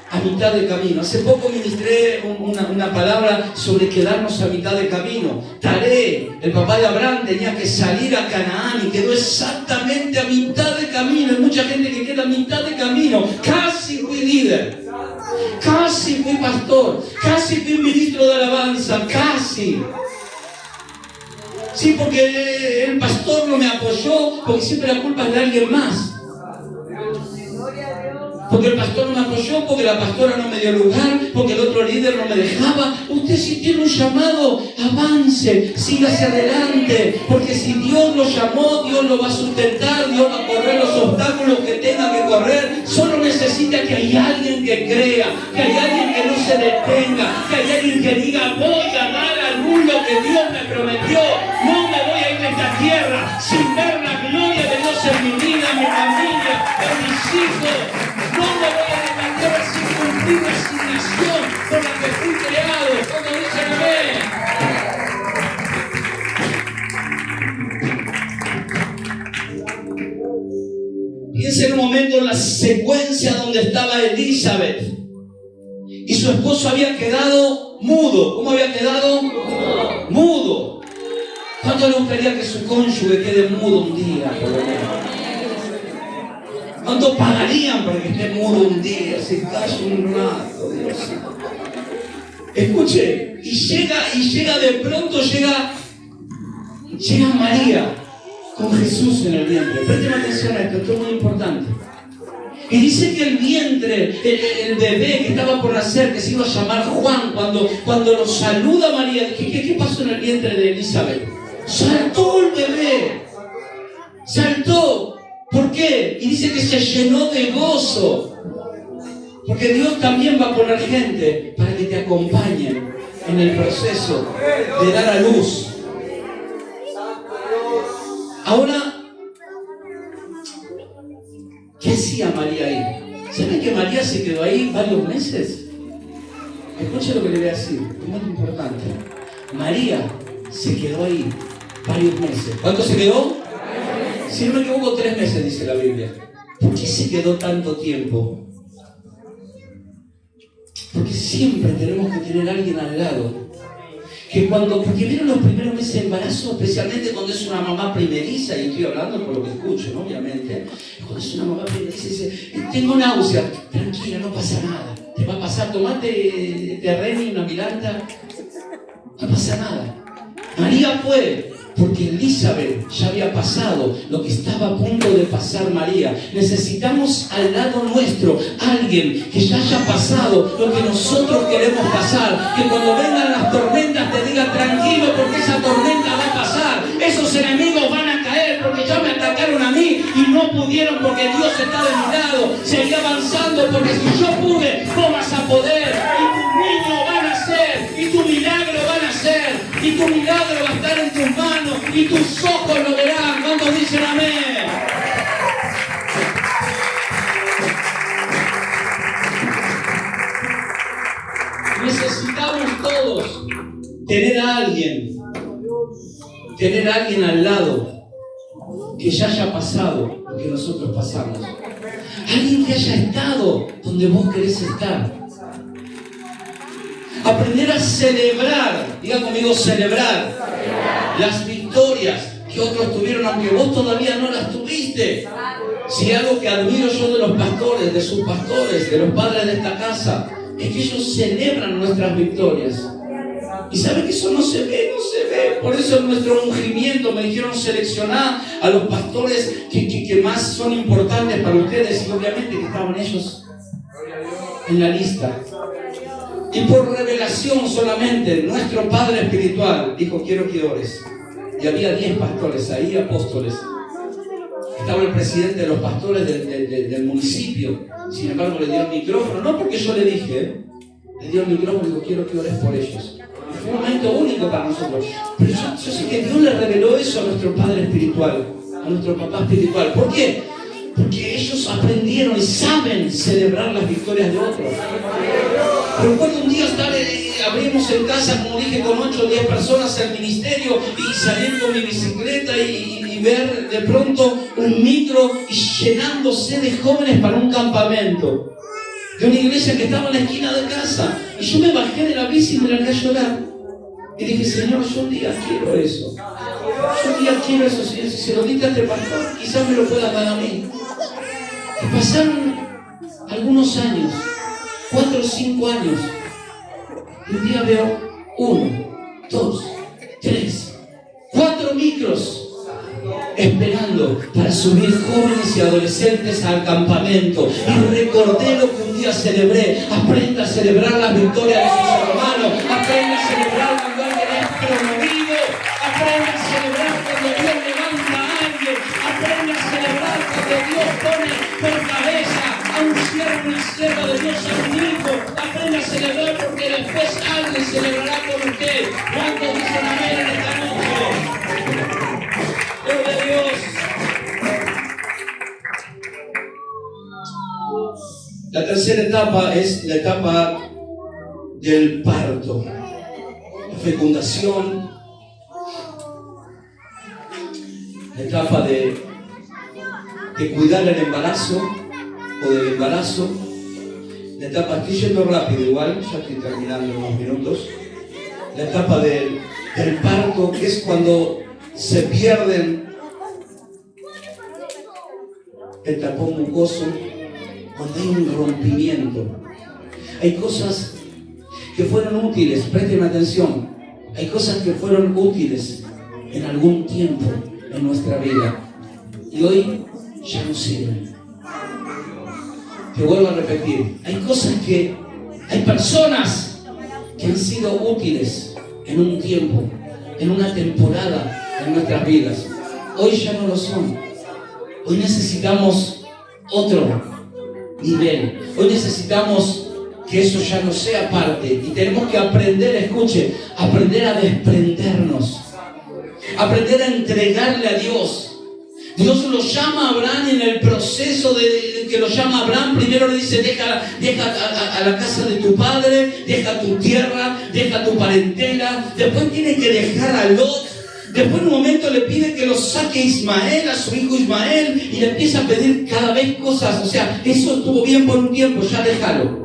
a mitad de camino. Hace poco ministré una palabra sobre quedarnos a mitad de camino. Taré, el papá de Abraham, tenía que salir a Canaán y quedó exactamente a mitad de camino. Hay mucha gente que queda a mitad de camino. Casi fui líder, casi fui pastor, casi fui ministro de alabanza, casi. Sí, porque el pastor no me apoyó, porque siempre la culpa es de alguien más. Porque el pastor no me apoyó, porque la pastora no me dio lugar, porque el otro líder no me dejaba. Usted si tiene un llamado, avance, siga hacia adelante. Porque si Dios lo llamó, Dios lo va a sustentar, Dios va a correr los obstáculos que tenga que correr. Solo necesita que haya alguien que crea, que haya alguien que no se detenga, que haya alguien que diga, voy a dar a luz lo que Dios me prometió. No me voy a ir de esta tierra sin ver la gloria de Dios en mi vida, en mi familia, en mis hijos. No me voy a levantar sin cumplir la asignación por la que fui creado. Cuando dicen amén. es el momento, en la secuencia donde estaba Elizabeth. Y su esposo había quedado mudo. ¿Cómo había quedado? Mudo. ¿Cuánto le gustaría que su cónyuge quede mudo un día, por lo menos? ¿Cuánto pagarían para que esté mudo un día? Se calla un rato, Dios. Escuche, y llega de pronto, llega María con Jesús en el vientre. Presten atención a esto, esto es muy importante. Y dice que el vientre, el bebé que estaba por nacer, que se iba a llamar Juan, cuando lo saluda María, ¿qué pasó en el vientre de Elizabeth? Saltó el bebé, saltó. ¿Por qué? Y dice que se llenó de gozo. Porque Dios también va a poner gente para que te acompañen en el proceso de dar a luz. Ahora, ¿qué hacía María ahí? ¿Saben que María se quedó ahí varios meses? Escuchen lo que le voy a decir, es muy importante. María se quedó ahí varios meses. ¿Cuánto se quedó? Si no me equivoco, 3 meses, dice la Biblia. ¿Por qué se quedó tanto tiempo? Porque siempre tenemos que tener a alguien al lado. Porque vieron los primeros meses de embarazo, especialmente cuando es una mamá primeriza, y estoy hablando por lo que escucho, ¿no? Obviamente. Cuando es una mamá primeriza y dice, tengo náusea, tranquila, no pasa nada. Te va a pasar, tomate Terreni, una Milanta, no pasa nada. María fue, porque Elizabeth ya había pasado lo que estaba a punto de pasar María. Necesitamos al lado nuestro alguien que ya haya pasado lo que nosotros queremos pasar. Que cuando vengan las tormentas te diga tranquilo, porque esa tormenta va a pasar. Esos enemigos van a caer porque ya me atacaron a mí y no pudieron porque Dios está de mi lado. Seguí avanzando porque si yo pude, vos vas a poder. Y tus niños van a ser, y tu milagro van a ser, y tu milagro va a estar en tus manos, y tus ojos lo verán. ¿Cuántos dicen amén? Necesitamos todos tener a alguien al lado que ya haya pasado lo que nosotros pasamos. Alguien que haya estado donde vos querés estar. Aprender a celebrar, diga conmigo celebrar, las victorias que otros tuvieron, aunque vos todavía no las tuviste. Si algo que admiro yo de los pastores, de sus pastores, de los padres de esta casa, es que ellos celebran nuestras victorias. Y saben que eso no se ve. Por eso en nuestro ungimiento me dijeron seleccionar a los pastores que más son importantes para ustedes, y obviamente que estaban ellos en la lista. Y por revelación solamente, nuestro Padre Espiritual dijo, quiero que ores. Y había 10 pastores ahí, apóstoles. Estaba el presidente de los pastores del municipio. Sin embargo, le dio el micrófono, no porque yo le dije, le dio el micrófono y dijo, quiero que ores por ellos. Y fue un momento único para nosotros. Pero yo sé que Dios le reveló eso a nuestro Padre Espiritual, a nuestro Papá Espiritual. ¿Por qué? Porque ellos aprendieron y saben celebrar las victorias de otros. Recuerdo un día abrimos en casa, como dije, con 8 o 10 personas el ministerio, y salir con mi bicicleta y ver de pronto un micro llenándose de jóvenes para un campamento de una iglesia que estaba en la esquina de casa. Y yo me bajé de la bici y me largué a llorar. Y dije, Señor, yo un día quiero eso. Yo un día quiero eso. Si se lo diste a este pastor, quizás me lo puedas dar a mí. Y pasaron algunos años, 4 o 5 años. Y un día veo 1, 2, 3, 4 micros esperando para subir jóvenes y adolescentes al campamento. Y recordé lo que un día celebré. Aprenda a celebrar las victorias de sus hermanos. Aprenda a celebrar cuando alguien es promovido. Aprenda a celebrar cuando Dios levanta a alguien. Aprenda a celebrar cuando Dios pone por cabeza a un siervo, una sierva de Dios, a un hijo. Aprenda a celebrar porque después alguien celebrará con usted. ¿Cuántos dicen amén en esta noche? ¡Gloria a Dios! La tercera etapa es la etapa del parto, la fecundación, la etapa de de cuidar el embarazo o del embarazo, la etapa, estoy yendo rápido igual, ya estoy terminando en unos minutos, la etapa del parto, que es cuando se pierden el tapón mucoso, cuando hay un rompimiento. Hay cosas que fueron útiles, presten atención, hay cosas que fueron útiles en algún tiempo en nuestra vida y hoy ya no sirven. Te vuelvo a repetir, hay cosas que, hay personas que han sido útiles en un tiempo, en una temporada en nuestras vidas. Hoy ya no lo son. Hoy necesitamos otro nivel. Hoy necesitamos que eso ya no sea parte. Y tenemos que aprender, escuche, aprender a desprendernos. Aprender a entregarle a Dios. Dios lo llama a Abraham en el proceso de que lo llama a Abraham. Primero le dice, deja a la casa de tu padre, deja tu tierra, deja tu parentela. Después tiene que dejar a Lot. Después en un momento le pide que lo saque Ismael, a su hijo Ismael, y le empieza a pedir cada vez cosas. O sea, eso estuvo bien por un tiempo, ya déjalo.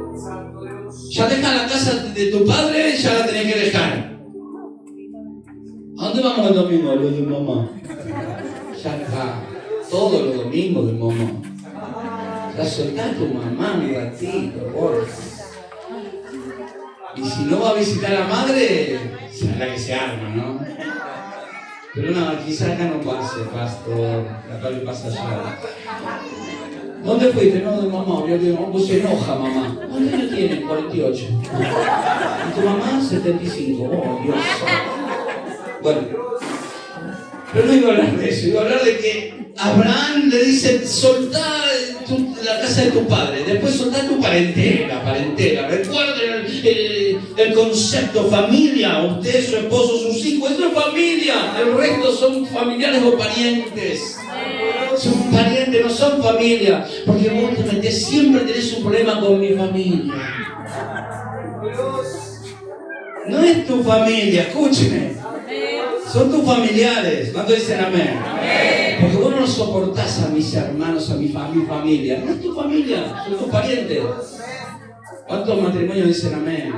Ya deja la casa de tu padre, ya la tenés que dejar. ¿A dónde vamos el domingo? A lo de mamá. Ya está. Todos los domingos de mamá. Ya soltá a tu mamá un ratito, porfa. Y si no va a visitar a la madre, será la que se arma, ¿no? Pero no, quizás acá no pase, pastor. Acá le pasa allá. ¿Dónde fuiste? No, de mamá. Yo digo, pues se enoja, mamá. ¿Cuántos años tiene? 48. ¿Y tu mamá? 75. Oh, Dios. Bueno. Pero no iba a hablar de eso. Iba a hablar de que Abraham le dice, soltá la casa de tu padre. Después soltá tu parentela. Recuerden el concepto familia. Usted, su esposo, sus hijos. Eso es familia. El resto son familiares o parientes. Son parientes, no son familia. Porque vos te metés, siempre tenés un problema con mi familia. No es tu familia, escúcheme. Son tus familiares. ¿Cuánto dicen amén? Porque vos no soportás a mis hermanos, a mi familia. No es tu familia, son tus parientes. ¿Cuántos matrimonios dicen amén?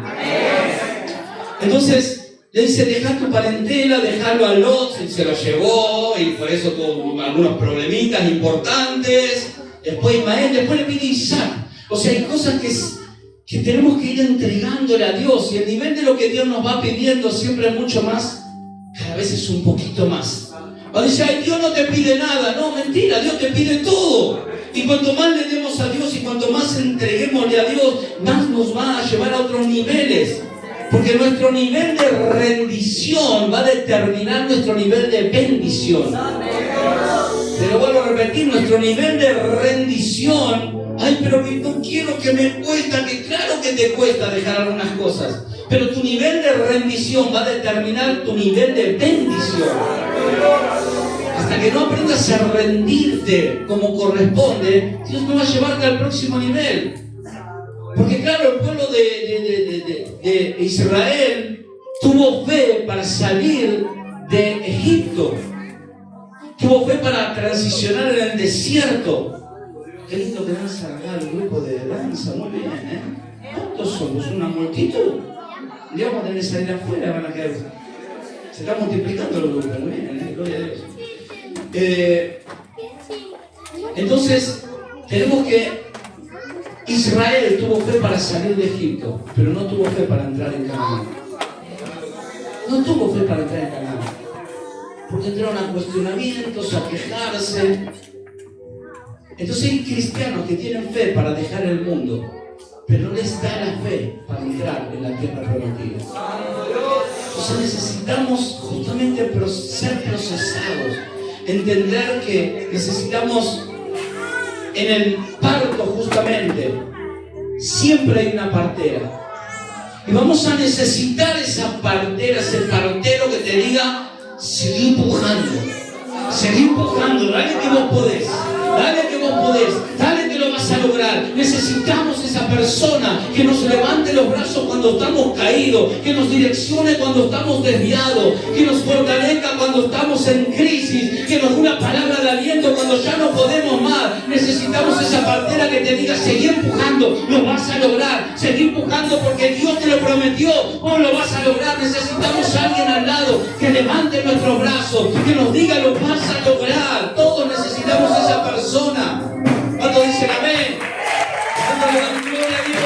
Entonces, le dice, dejá tu parentela, dejalo a Lot, y se lo llevó, y por eso tuvo algunos problemitas importantes. Después Ismael, después le pide Isaac. O sea, hay cosas que tenemos que ir entregándole a Dios, y el nivel de lo que Dios nos va pidiendo siempre es mucho más, cada vez es un poquito más. O dice, ay, Dios no te pide nada. No, mentira, Dios te pide todo. Y cuanto más le demos a Dios y cuanto más entreguémosle a Dios, más nos va a llevar a otros niveles. Porque nuestro nivel de rendición va a determinar nuestro nivel de bendición. Te lo vuelvo a repetir, nuestro nivel de rendición. Ay, pero no quiero que me cuesta, que claro que te cuesta dejar algunas cosas. Pero tu nivel de rendición va a determinar tu nivel de bendición. Hasta que no aprendas a rendirte como corresponde, Dios no va a llevarte al próximo nivel. Porque claro, el pueblo de Israel tuvo fe para salir de Egipto. Tuvo fe para transicionar en el desierto. Qué lindo que van a salgar el grupo de danza, muy bien, ¿eh? ¿Cuántos somos? ¿Una multitud? Un día vamos a tener que salir afuera, van a quedar. Se están multiplicando los grupos, muy bien, ¿eh? Gloria a Dios. Entonces, tenemos que. Israel tuvo fe para salir de Egipto, pero no tuvo fe para entrar en Canaán. No tuvo fe para entrar en Canaán. Porque entraron a cuestionamientos, a quejarse. Entonces hay cristianos que tienen fe para dejar el mundo, pero no les da la fe para entrar en la tierra prometida. Entonces necesitamos justamente ser procesados, entender que necesitamos en el parto justamente, siempre hay una partera. Y vamos a necesitar esa partera, ese partero que te diga, seguí empujando, dale que vos podés, dale que lo vas a lograr. Necesitamos esa persona que nos levante los brazos cuando estamos caídos, que nos direccione cuando estamos desviados, que nos fortalezca cuando estamos en crisis, que nos dé una palabra de aliento cuando ya no podemos más. que te diga, seguí empujando, lo vas a lograr. Seguí empujando porque Dios te lo prometió, vos lo vas a lograr. Necesitamos a alguien al lado que levante nuestros brazos, que nos diga, lo vas a lograr. Todos necesitamos a esa persona. ¿Cuántos dicen amén? ¿Cuántos le dan gloria a Dios?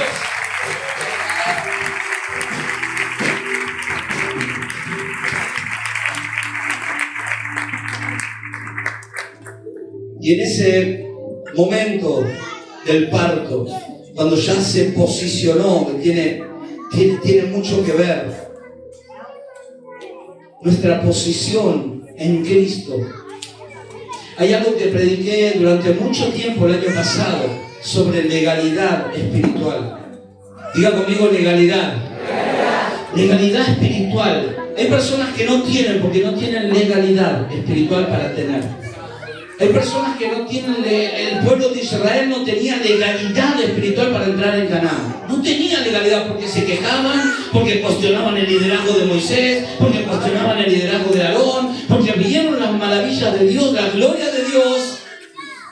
Y en ese momento del parto, cuando ya se posicionó, tiene mucho que ver nuestra posición en Cristo. Hay algo que prediqué durante mucho tiempo el año pasado sobre legalidad espiritual. Diga conmigo legalidad. Legalidad espiritual. Hay personas que no tienen porque no tienen legalidad espiritual para tener. Hay personas que no tienen, el pueblo de Israel no tenía legalidad espiritual para entrar en Canaán. No tenía legalidad porque se quejaban, porque cuestionaban el liderazgo de Moisés, porque cuestionaban el liderazgo de Aarón, porque vieron las maravillas de Dios, la gloria de Dios,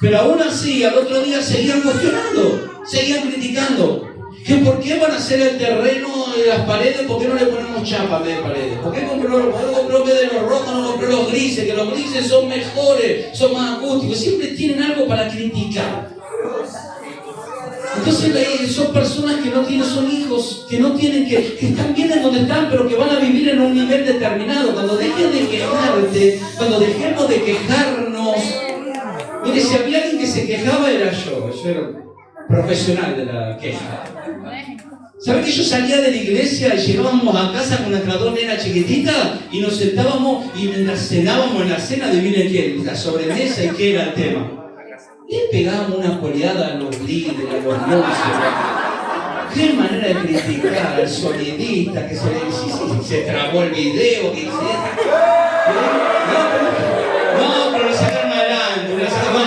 pero aún así al otro día seguían cuestionando, seguían criticando. ¿Que por qué van a hacer el terreno y las paredes? ¿Por qué no le ponemos chapa de paredes? ¿Por qué compró en vez de los rojos no compró los grises? Que los grises son mejores, son más acústicos. Siempre tienen algo para criticar. Entonces son personas que no tienen, son hijos, que no tienen, que están bien en donde están, pero que van a vivir en un nivel determinado. Cuando dejes de quejarte, cuando dejemos de quejarnos, mire, si había alguien que se quejaba era yo era profesional de la queja. ¿Saben que yo salía de la iglesia y llegábamos a casa con nuestra dos nenas chiquititas y nos sentábamos y mientras cenábamos en la cena, adivinen qué, la sobremesa y qué era el tema? Le pegábamos una coleada a los líderes, a los músicos. Qué manera de criticar al sonidista que se trabó el video, que no, pero lo sacaron adelante, un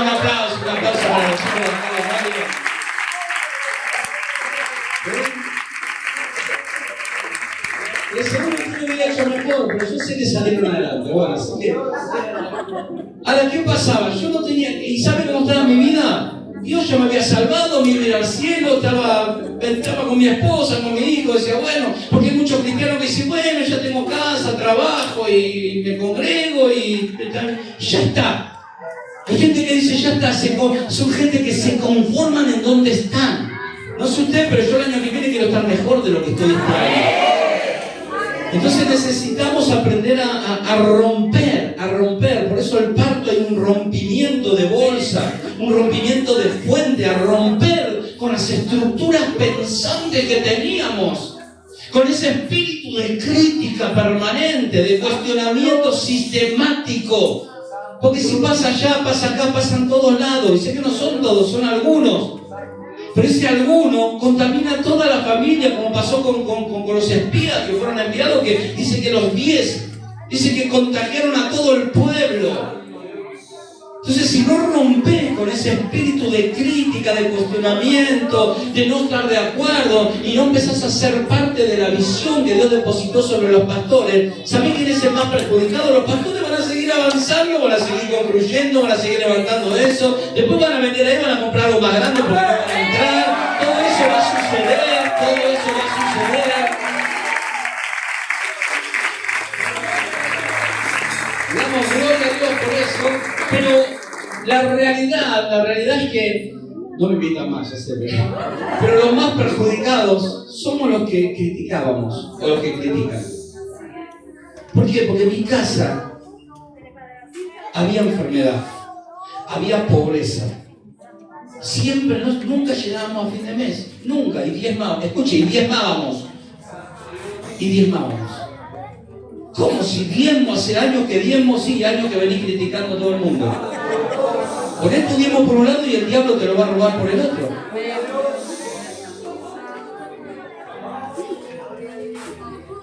aplauso para los chicos de acá de radio. El segundo que hubiera hecho mejor, pero yo sé que salieron adelante. Bueno, así que. Ahora, ¿qué pasaba? Yo no tenía. ¿Y sabe cómo estaba mi vida? Dios ya me había salvado, me iba a ir al cielo, estaba con mi esposa, con mi hijo, decía, bueno, porque hay muchos cristianos que dicen, bueno, ya tengo casa, trabajo y me congrego y ya está. Hay gente que dice, ya está, son gente que se conforman en donde están. No sé usted, pero yo el año que viene quiero estar mejor de lo que estoy este año. Entonces necesitamos aprender a romper. Por eso el parto hay un rompimiento de bolsa, un rompimiento de fuente, a romper con las estructuras pensantes que teníamos, con ese espíritu de crítica permanente, de cuestionamiento sistemático. Porque si pasa allá, pasa acá, pasa en todos lados. Y sé que no son todos, son algunos. Pero ese alguno contamina a toda la familia, como pasó con los espías que fueron enviados, que dice que los 10, dice que contagiaron a todo el pueblo. Entonces, si no rompes con ese espíritu de crítica, de cuestionamiento, de no estar de acuerdo, y no empezás a ser parte de la visión que Dios depositó sobre los pastores, ¿sabés quién es el más perjudicado? Los pastores van a seguir avanzando, van a seguir construyendo, van a seguir levantando eso, después van a vender ahí, van a comprar algo más grande porque no van a entrar, todo eso va a suceder, todo eso va a suceder. Damos gloria a Dios por eso, pero la realidad es que no me invitan más, ya sé, pero los más perjudicados somos los que criticábamos o los que critican. ¿Por qué? Porque en mi casa había enfermedad, había pobreza. Siempre, nunca llegábamos a fin de mes, nunca, y diezmábamos. Escuche, y diezmábamos. ¿Cómo si diezmo hace años que diezmo, sí, años que venís criticando a todo el mundo? Poné tu diezmo por un lado y el diablo te lo va a robar por el otro.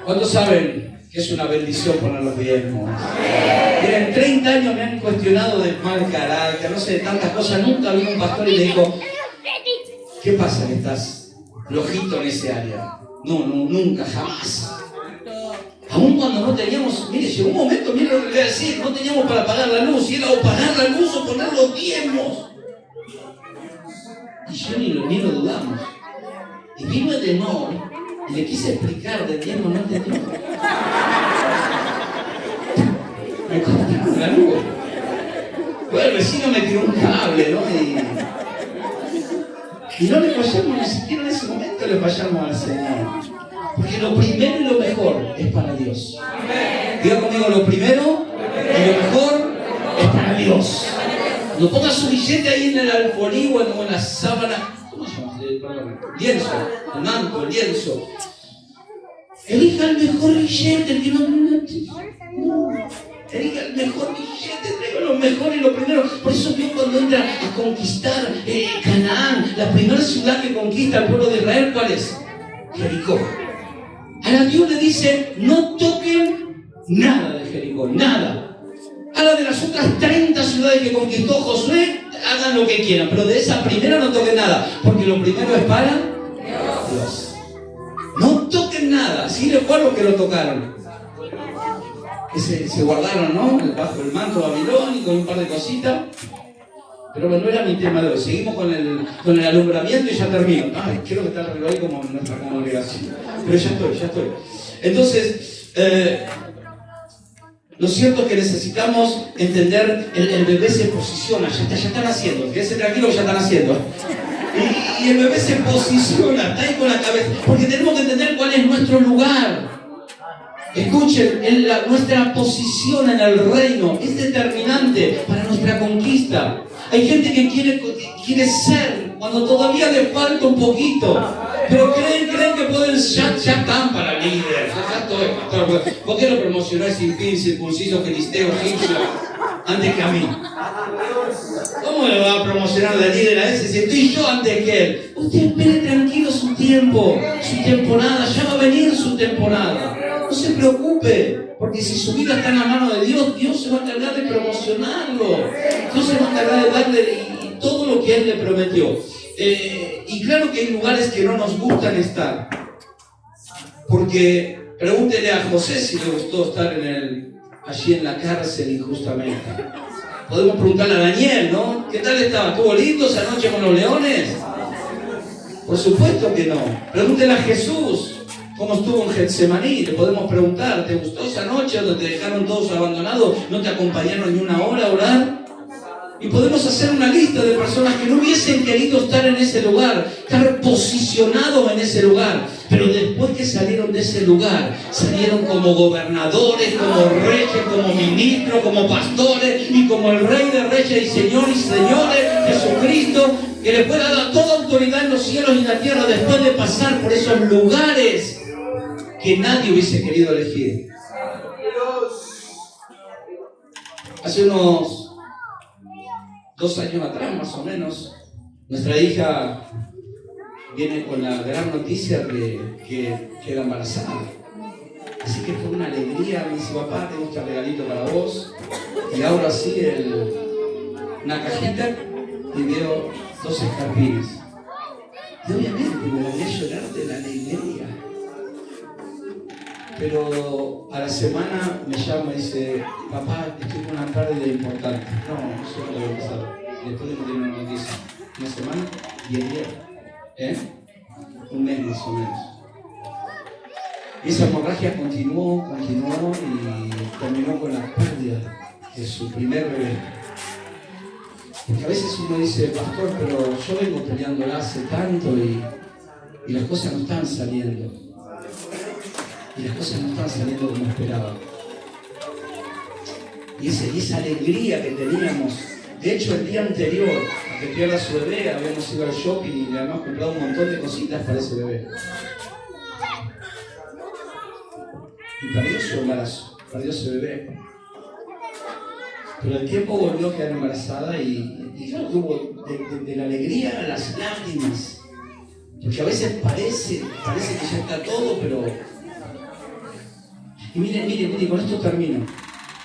¿Cuántos saben que es una bendición poner los diezmos? Miren, 30 años me han cuestionado de mal carácter, no sé, de tantas cosas. Nunca vino un pastor y le dijo, ¿qué pasa que estás flojito en ese área? No, nunca, jamás. Aún cuando no teníamos, mire, llegó un momento, mire lo que voy a decir, no teníamos para pagar la luz, y era o pagar la luz o poner los diezmos. Y yo ni lo dudamos. Y vino el temor y le quise explicar del tiempo, no entendió. Me cortaron la luz. Bueno, el vecino me tiró un cable, ¿no? Y no le fallamos, ni siquiera en ese momento le fallamos al Señor. Porque lo primero y lo mejor es para Dios. Diga conmigo, lo primero y lo mejor es para Dios. No ponga su billete ahí en el alfolí o en la sábana. ¿Cómo se llama? Lienzo, el manto, el lienzo. Elija el mejor billete, el que no. Elija el mejor billete, traiga lo mejor y lo primero. Por eso Dios cuando entra a conquistar Canaán, la primera ciudad que conquista al pueblo de Israel, ¿cuál es? Jericó. Ahora Dios le dice, no toquen nada de Jericó, nada. Ahora de las otras 30 ciudades que conquistó Josué, hagan lo que quieran, pero de esa primera no toquen nada, porque lo primero es para Dios. No toquen nada, así recuerdo que lo tocaron. Que se guardaron, ¿no? Bajo el manto babilónico y un par de cositas. Pero bueno, no era mi tema de hoy. Seguimos con el alumbramiento y ya termino. Ay, quiero que esté arriba ahí como en nuestra congregación. Pero ya estoy. Entonces, lo cierto es que necesitamos entender, el bebé se posiciona, ya están haciendo, quédense tranquilo que ya están haciendo. Y el bebé se posiciona, está ahí con la cabeza, porque tenemos que entender cuál es nuestro lugar. Escuchen, nuestra posición en el reino es determinante para nuestra conquista. Hay gente que quiere ser cuando todavía le falta un poquito, pero creen que pueden, ya están para líder. Ya estoy, pastor. ¿Por qué lo promocionó sin fin, circunciso, filisteo, egipcio, antes que a mí? ¿Cómo le va a promocionar de líder a ese si estoy yo antes que él? Usted espere tranquilo su tiempo, su temporada, ya va a venir su temporada. No se preocupe, porque si su vida está en la mano de Dios, Dios se va a encargar de promocionarlo. Dios se va a encargar de darle todo lo que Él le prometió. Y claro que hay lugares que no nos gustan estar. Porque pregúntele a José si le gustó estar allí en la cárcel injustamente. Podemos preguntarle a Daniel, ¿no? ¿Qué tal estaba? ¿Estuvo lindo esa noche con los leones? Por supuesto que no. Pregúntele a Jesús. ¿Cómo estuvo en Getsemaní? Le podemos preguntar, ¿te gustó esa noche donde te dejaron todos abandonados? ¿No te acompañaron ni una hora a orar? Y podemos hacer una lista de personas que no hubiesen querido estar en ese lugar, estar posicionados en ese lugar. Pero después que salieron de ese lugar, salieron como gobernadores, como reyes, como ministros, como pastores y como el Rey de Reyes y Señores, Jesucristo, que le fue dada toda autoridad en los cielos y en la tierra después de pasar por esos lugares que nadie hubiese querido elegir. Hace unos 2 años atrás, más o menos, nuestra hija viene con la gran noticia que queda embarazada. Así que fue una alegría. Me dice, papá, tengo este regalito para vos. Y abro así una cajita y veo 2 escarpines. Y obviamente me la voy a llorar de la alegría. Pero a la semana me llama y dice, papá, estoy con una pérdida importante. No, eso no debe pasar. Después de que tengo una noticia. Una semana, 10 días. Un mes más o menos. Y esa hemorragia continuó y terminó con la pérdida de su primer bebé. Porque a veces uno dice, pastor, pero yo vengo peleándola hace tanto y las cosas no están saliendo. Y las cosas no están saliendo como esperaba. Y esa alegría que teníamos, de hecho el día anterior a que pierda su bebé, habíamos ido al shopping y le habíamos comprado un montón de cositas para ese bebé. Y perdió su embarazo, perdió ese bebé. Pero el tiempo volvió a quedar embarazada y claro que hubo de la alegría a las lágrimas. Porque a veces parece que ya está todo, pero... Y miren, con esto termino.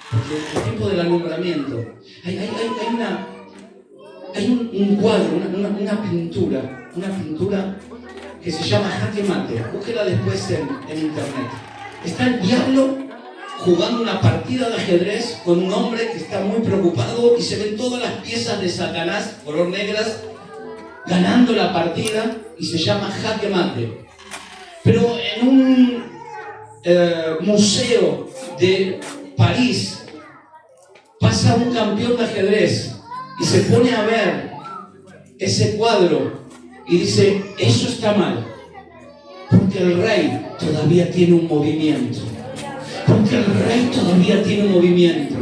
Porque el tiempo del alumbramiento, hay un cuadro, una pintura que se llama Jaque Mate. Búsquela después en internet. Está el diablo jugando una partida de ajedrez con un hombre que está muy preocupado y se ven todas las piezas de Satanás, color negras, ganando la partida y se llama jaque mate. Pero en un museo de París pasa un campeón de ajedrez y se pone a ver ese cuadro y dice, eso está mal, porque el rey todavía tiene un movimiento. Porque el rey todavía tiene un movimiento.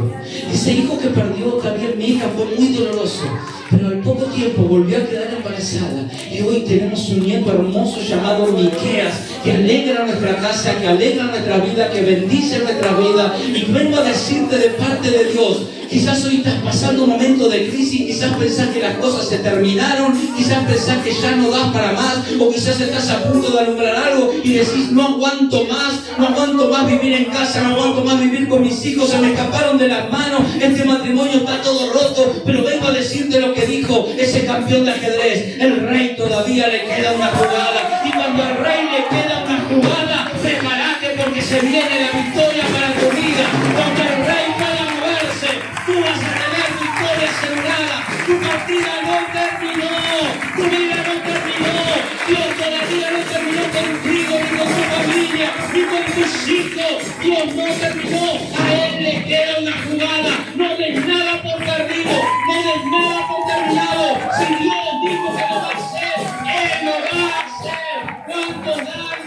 Ese hijo que perdió también mi hija fue muy doloroso, pero al poco tiempo volvió a quedar embarazada y hoy tenemos un nieto hermoso llamado Miqueas, que alegra nuestra casa, que alegra nuestra vida, que bendice nuestra vida. Y vengo a decirte de parte de Dios, quizás hoy estás pasando un momento de crisis, quizás pensás que las cosas se terminaron, quizás pensás que ya no das para más, o quizás estás a punto de alumbrar algo y decís, no aguanto más vivir en casa, no aguanto más vivir con mis hijos, se me escaparon de las manos, este matrimonio está todo roto. Pero vengo a decirte lo que dijo ese campeón de ajedrez: el rey todavía le queda una jugada, y cuando al rey le queda una jugada, prepárate porque se viene la victoria para tu vida. Cuando el rey pueda moverse, tú vas a tener victoria asegurada. Tu partida no terminó, tu vida no terminó, Dios todavía no terminó contigo, ni con tu familia, ni con tus hijos. Dios no terminó, a Él le queda una jugada. No des nada por perdido, no des nada por terminado. Si Dios dijo que lo va a hacer, Él lo va a hacer. ¿Cuántos dan